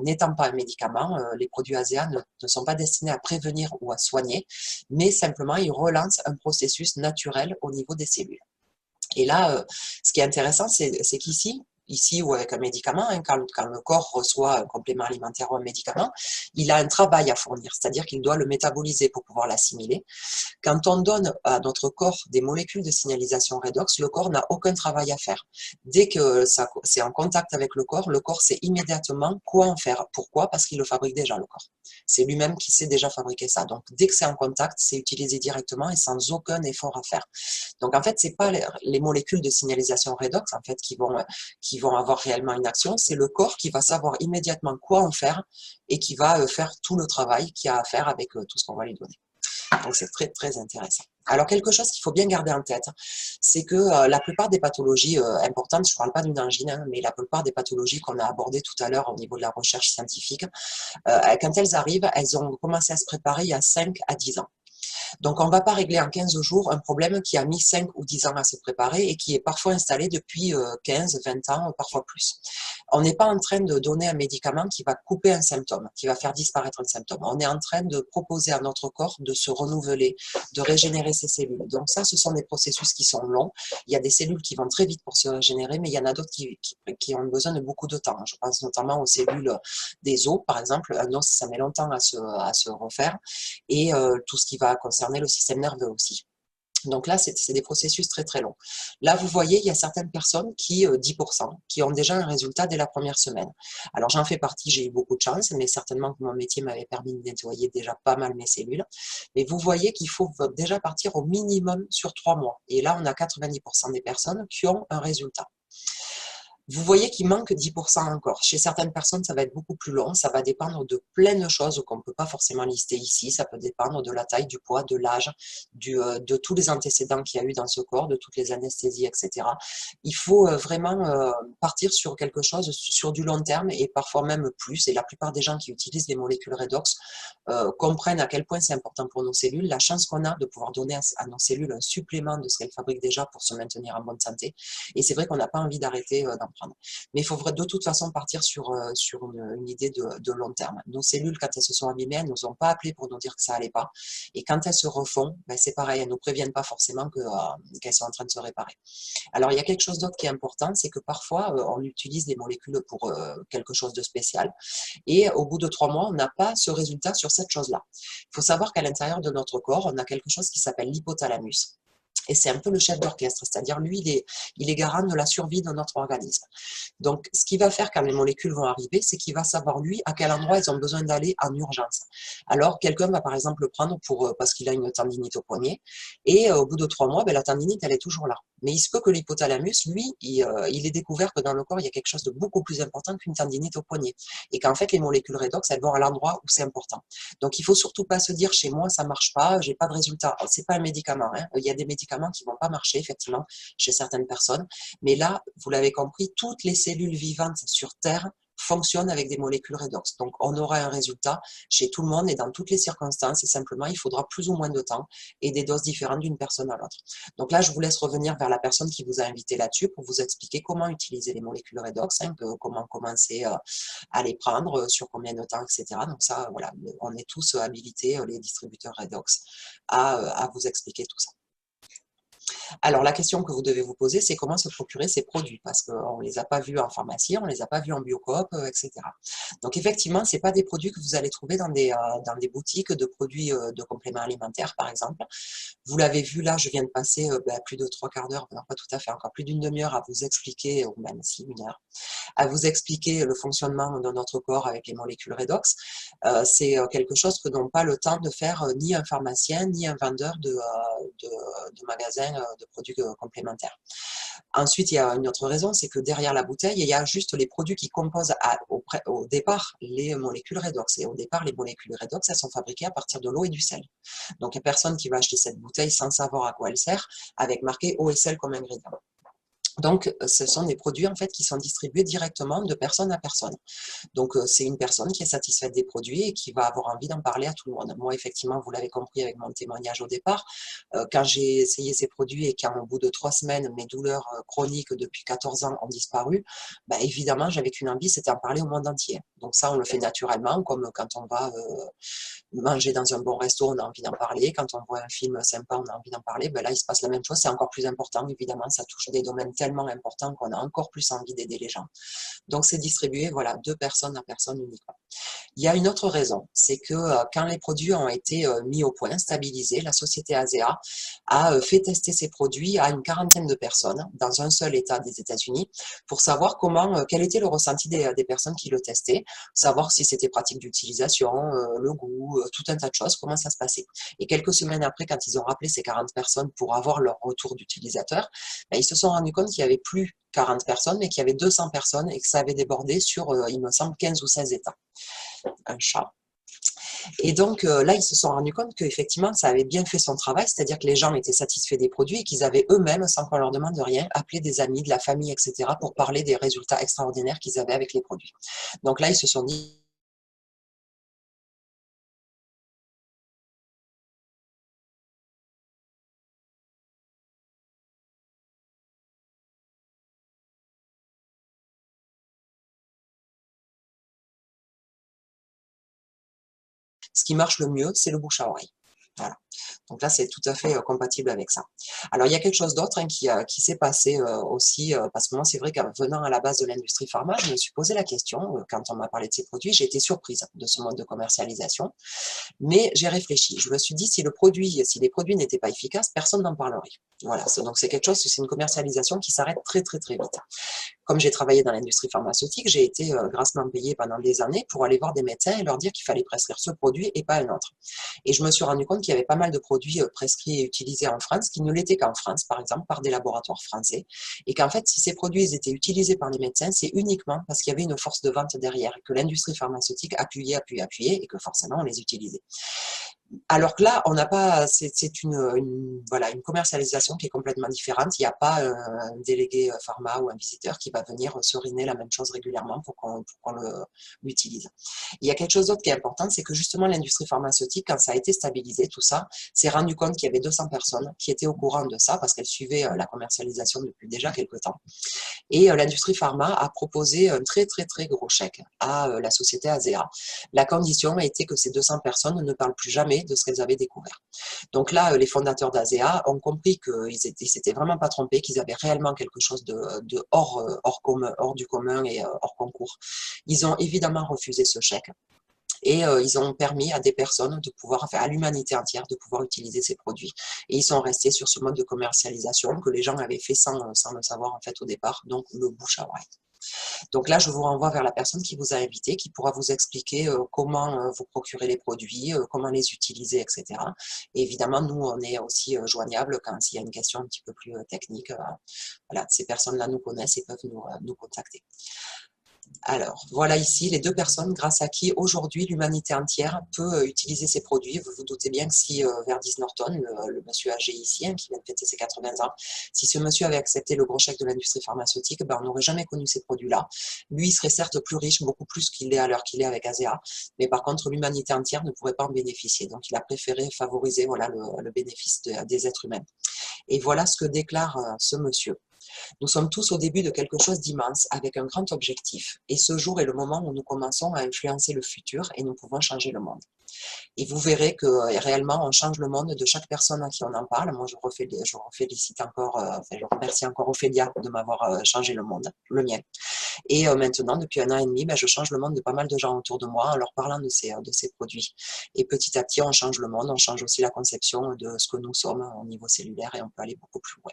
n'étant pas un médicament, les produits ASEA ne sont pas destinés à prévenir ou à soigner, mais simplement ils relancent un processus naturel au niveau des cellules. Et là, ce qui est intéressant, c'est ici ou avec un médicament, hein, quand le corps reçoit un complément alimentaire ou un médicament, il a un travail à fournir, c'est-à-dire qu'il doit le métaboliser pour pouvoir l'assimiler. Quand on donne à notre corps des molécules de signalisation redox, le corps n'a aucun travail à faire. Dès que c'est en contact avec le corps sait immédiatement quoi en faire. Pourquoi? Parce qu'il le fabrique déjà, le corps. C'est lui-même qui sait déjà fabriquer ça. Donc, dès que c'est en contact, c'est utilisé directement et sans aucun effort à faire. Donc, en fait, c'est pas les molécules de signalisation redox en fait, qui vont avoir réellement une action. C'est le corps qui va savoir immédiatement quoi en faire et qui va faire tout le travail qu'il y a à faire avec tout ce qu'on va lui donner. Donc, c'est très, très intéressant. Alors, quelque chose qu'il faut bien garder en tête, c'est que la plupart des pathologies importantes, je ne parle pas d'une angine, hein, mais la plupart des pathologies qu'on a abordées tout à l'heure au niveau de la recherche scientifique, quand elles arrivent, elles ont commencé à se préparer il y a 5 à 10 ans. Donc, on ne va pas régler en 15 jours un problème qui a mis 5 ou 10 ans à se préparer et qui est parfois installé depuis 15, 20 ans, parfois plus. On n'est pas en train de donner un médicament qui va couper un symptôme, qui va faire disparaître un symptôme. On est en train de proposer à notre corps de se renouveler, de régénérer ses cellules. Donc ça, ce sont des processus qui sont longs. Il y a des cellules qui vont très vite pour se régénérer, mais il y en a d'autres qui ont besoin de beaucoup de temps. Je pense notamment aux cellules des os, par exemple. Un os, ça met longtemps à se refaire. Et tout ce qui va concerner le système nerveux aussi. Donc là, c'est des processus très très longs. Là, vous voyez, il y a certaines personnes qui, 10%, qui ont déjà un résultat dès la première semaine. Alors j'en fais partie, j'ai eu beaucoup de chance, mais certainement que mon métier m'avait permis de nettoyer déjà pas mal mes cellules. Mais vous voyez qu'il faut déjà partir au minimum sur 3 mois. Et là, on a 90% des personnes qui ont un résultat. Vous voyez qu'il manque 10% encore. Chez certaines personnes, ça va être beaucoup plus long. Ça va dépendre de plein de choses qu'on ne peut pas forcément lister ici. Ça peut dépendre de la taille, du poids, de l'âge, de tous les antécédents qu'il y a eu dans ce corps, de toutes les anesthésies, etc. Il faut vraiment partir sur quelque chose sur du long terme et parfois même plus. Et la plupart des gens qui utilisent les molécules redox comprennent à quel point c'est important pour nos cellules, la chance qu'on a de pouvoir donner à nos cellules un supplément de ce qu'elles fabriquent déjà pour se maintenir en bonne santé. Et c'est vrai qu'on n'a pas envie d'arrêter d'en prendre. Mais il faut de toute façon partir sur une idée de long terme. Nos cellules, quand elles se sont abîmées, elles ne nous ont pas appelé pour nous dire que ça n'allait pas. Et quand elles se refont, c'est pareil, elles ne nous préviennent pas forcément qu'elles sont en train de se réparer. Alors, il y a quelque chose d'autre qui est important, c'est que parfois, on utilise des molécules pour quelque chose de spécial. Et au bout de 3 mois, on n'a pas ce résultat sur cette chose-là. Il faut savoir qu'à l'intérieur de notre corps, on a quelque chose qui s'appelle l'hypothalamus. Et c'est un peu le chef d'orchestre, c'est-à-dire lui, il est garant de la survie de notre organisme. Donc, ce qu'il va faire quand les molécules vont arriver, c'est qu'il va savoir, lui, à quel endroit ils ont besoin d'aller en urgence. Alors, quelqu'un va par exemple le prendre parce qu'il a une tendinite au poignet, et au bout de 3 mois, la tendinite, elle est toujours là. Mais il se peut que l'hypothalamus, lui, il ait découvert que dans le corps, il y a quelque chose de beaucoup plus important qu'une tendinite au poignet. Et qu'en fait, les molécules redox, elles vont à l'endroit où c'est important. Donc, il ne faut surtout pas se dire, chez moi, ça ne marche pas, j'ai pas de résultat. Ce n'est pas un médicament, hein. Il y a des médicaments qui ne vont pas marcher, effectivement, chez certaines personnes. Mais là, vous l'avez compris, toutes les cellules vivantes sur Terre fonctionne avec des molécules redox. Donc, on aura un résultat chez tout le monde et dans toutes les circonstances, et simplement, il faudra plus ou moins de temps et des doses différentes d'une personne à l'autre. Donc là, je vous laisse revenir vers la personne qui vous a invité là-dessus pour vous expliquer comment utiliser les molécules redox, hein, comment commencer à les prendre, sur combien de temps, etc. Donc ça, voilà, on est tous habilités, les distributeurs redox, à vous expliquer tout ça. Alors, la question que vous devez vous poser, c'est comment se procurer ces produits, parce qu'on ne les a pas vus en pharmacie, on ne les a pas vus en biocoop, etc. Donc, effectivement, ce n'est pas des produits que vous allez trouver dans des boutiques de produits de compléments alimentaires, par exemple. Vous l'avez vu, là, je viens de passer plus de 3/4 d'heure, non pas tout à fait, encore plus d'une demi-heure à vous expliquer, ou même si, 1 heure, à vous expliquer le fonctionnement de notre corps avec les molécules redox. C'est quelque chose que n'ont pas le temps de faire ni un pharmacien, ni un vendeur de magasins de produits complémentaires. Ensuite, il y a une autre raison, c'est que derrière la bouteille, il y a juste les produits qui composent au départ les molécules redox. Et au départ, les molécules redox, elles sont fabriquées à partir de l'eau et du sel. Donc, il n'y a personne qui va acheter cette bouteille sans savoir à quoi elle sert, avec marqué eau et sel comme ingrédient. Donc, ce sont des produits en fait qui sont distribués directement de personne à personne. Donc, c'est une personne qui est satisfaite des produits et qui va avoir envie d'en parler à tout le monde. Moi, effectivement, vous l'avez compris avec mon témoignage au départ, quand j'ai essayé ces produits et qu'au bout de 3 semaines, mes douleurs chroniques depuis 14 ans ont disparu, bah, évidemment, j'avais qu'une envie, c'était en parler au monde entier. Donc ça, on le fait naturellement, comme quand on va manger dans un bon resto, on a envie d'en parler. Quand on voit un film sympa, on a envie d'en parler. Ben là, il se passe la même chose. C'est encore plus important, évidemment. Ça touche des domaines tellement importants qu'on a encore plus envie d'aider les gens. Donc, c'est distribué, voilà, de personne à personne uniquement. Il y a une autre raison, c'est que quand les produits ont été mis au point, stabilisés, la société ASEA a fait tester ces produits à une quarantaine de personnes dans un seul État des États-Unis pour savoir quel était le ressenti des personnes qui le testaient, savoir si c'était pratique d'utilisation, le goût, tout un tas de choses, comment ça se passait. Et quelques semaines après, quand ils ont rappelé ces 40 personnes pour avoir leur retour d'utilisateur, ben, ils se sont rendus compte qu'il n'y avait plus 40 personnes, mais qu'il y avait 200 personnes et que ça avait débordé sur, il me semble, 15 ou 16 États. Un chat. Et donc là, ils se sont rendus compte qu'effectivement, ça avait bien fait son travail, c'est-à-dire que les gens étaient satisfaits des produits et qu'ils avaient eux-mêmes, sans qu'on leur demande rien, appelé des amis, de la famille, etc., pour parler des résultats extraordinaires qu'ils avaient avec les produits. Donc là, ils se sont dit, ce qui marche le mieux, c'est le bouche à oreille. Voilà. Donc là, c'est tout à fait compatible avec ça. Alors, il y a quelque chose d'autre, hein, qui s'est passé aussi, parce que moi, c'est vrai qu'en venant à la base de l'industrie pharma, je me suis posé la question, quand on m'a parlé de ces produits, j'ai été surprise de ce mode de commercialisation, mais j'ai réfléchi. Je me suis dit, si les produits n'étaient pas efficaces, personne n'en parlerait. Voilà, donc c'est quelque chose, c'est une commercialisation qui s'arrête très très très vite. Comme j'ai travaillé dans l'industrie pharmaceutique, j'ai été grassement payée pendant des années pour aller voir des médecins et leur dire qu'il fallait prescrire ce produit et pas un autre. Et je me suis rendu compte qu'il y avait pas mal de produits prescrits et utilisés en France qui ne l'étaient qu'en France, par exemple, par des laboratoires français. Et qu'en fait, si ces produits étaient utilisés par les médecins, c'est uniquement parce qu'il y avait une force de vente derrière, que l'industrie pharmaceutique appuyait, et que forcément, on les utilisait. Alors que là, on n'a pas, c'est voilà, une commercialisation qui est complètement différente. Il n'y a pas un délégué pharma ou un visiteur qui va venir suriner la même chose régulièrement pour qu'on l'utilise. Il y a quelque chose d'autre qui est important, c'est que justement l'industrie pharmaceutique, quand ça a été stabilisé, tout ça, s'est rendu compte qu'il y avait 200 personnes qui étaient au courant de ça parce qu'elles suivaient la commercialisation depuis déjà quelques temps. Et l'industrie pharma a proposé un très très très gros chèque à la société ASEA. La condition était que ces 200 personnes ne parlent plus jamais de ce qu'elles avaient découvert. Donc là, les fondateurs d'ASEA ont compris qu'ils s'étaient vraiment pas trompés, qu'ils avaient réellement quelque chose de hors du commun et hors concours. Ils ont évidemment refusé ce chèque. Et ils ont permis à des personnes de pouvoir, enfin à l'humanité entière, de pouvoir utiliser ces produits. Et ils sont restés sur ce mode de commercialisation que les gens avaient fait sans le savoir en fait au départ, donc le bouche à oreille. Donc là, je vous renvoie vers la personne qui vous a invité, qui pourra vous expliquer comment vous procurer les produits, comment les utiliser, etc. Et évidemment, nous, on est aussi joignable quand s'il y a une question un petit peu plus technique. Voilà, ces personnes-là nous connaissent et peuvent nous contacter. Alors, voilà ici les deux personnes grâce à qui aujourd'hui l'humanité entière peut utiliser ces produits. Vous vous doutez bien que si Verdis Norton, le monsieur âgé ici, hein, qui vient de fêter ses 80 ans, si ce monsieur avait accepté le gros chèque de l'industrie pharmaceutique, ben, on n'aurait jamais connu ces produits-là. Lui, il serait certes plus riche, beaucoup plus qu'il l'est à l'heure qu'il est avec ASEA, mais par contre, l'humanité entière ne pourrait pas en bénéficier. Donc, il a préféré favoriser voilà, le bénéfice des êtres humains. Et voilà ce que déclare ce monsieur. Nous sommes tous au début de quelque chose d'immense, avec un grand objectif. Et ce jour est le moment où nous commençons à influencer le futur et nous pouvons changer le monde. Et vous verrez que réellement, on change le monde de chaque personne à qui on en parle. Moi, je félicite encore, enfin, je remercie encore Ophélia de m'avoir changé le monde, le mien. Et maintenant, depuis 1 an et demi, ben, je change le monde de pas mal de gens autour de moi en leur parlant de ces produits. Et petit à petit, on change le monde, on change aussi la conception de ce que nous sommes au niveau cellulaire et on peut aller beaucoup plus loin.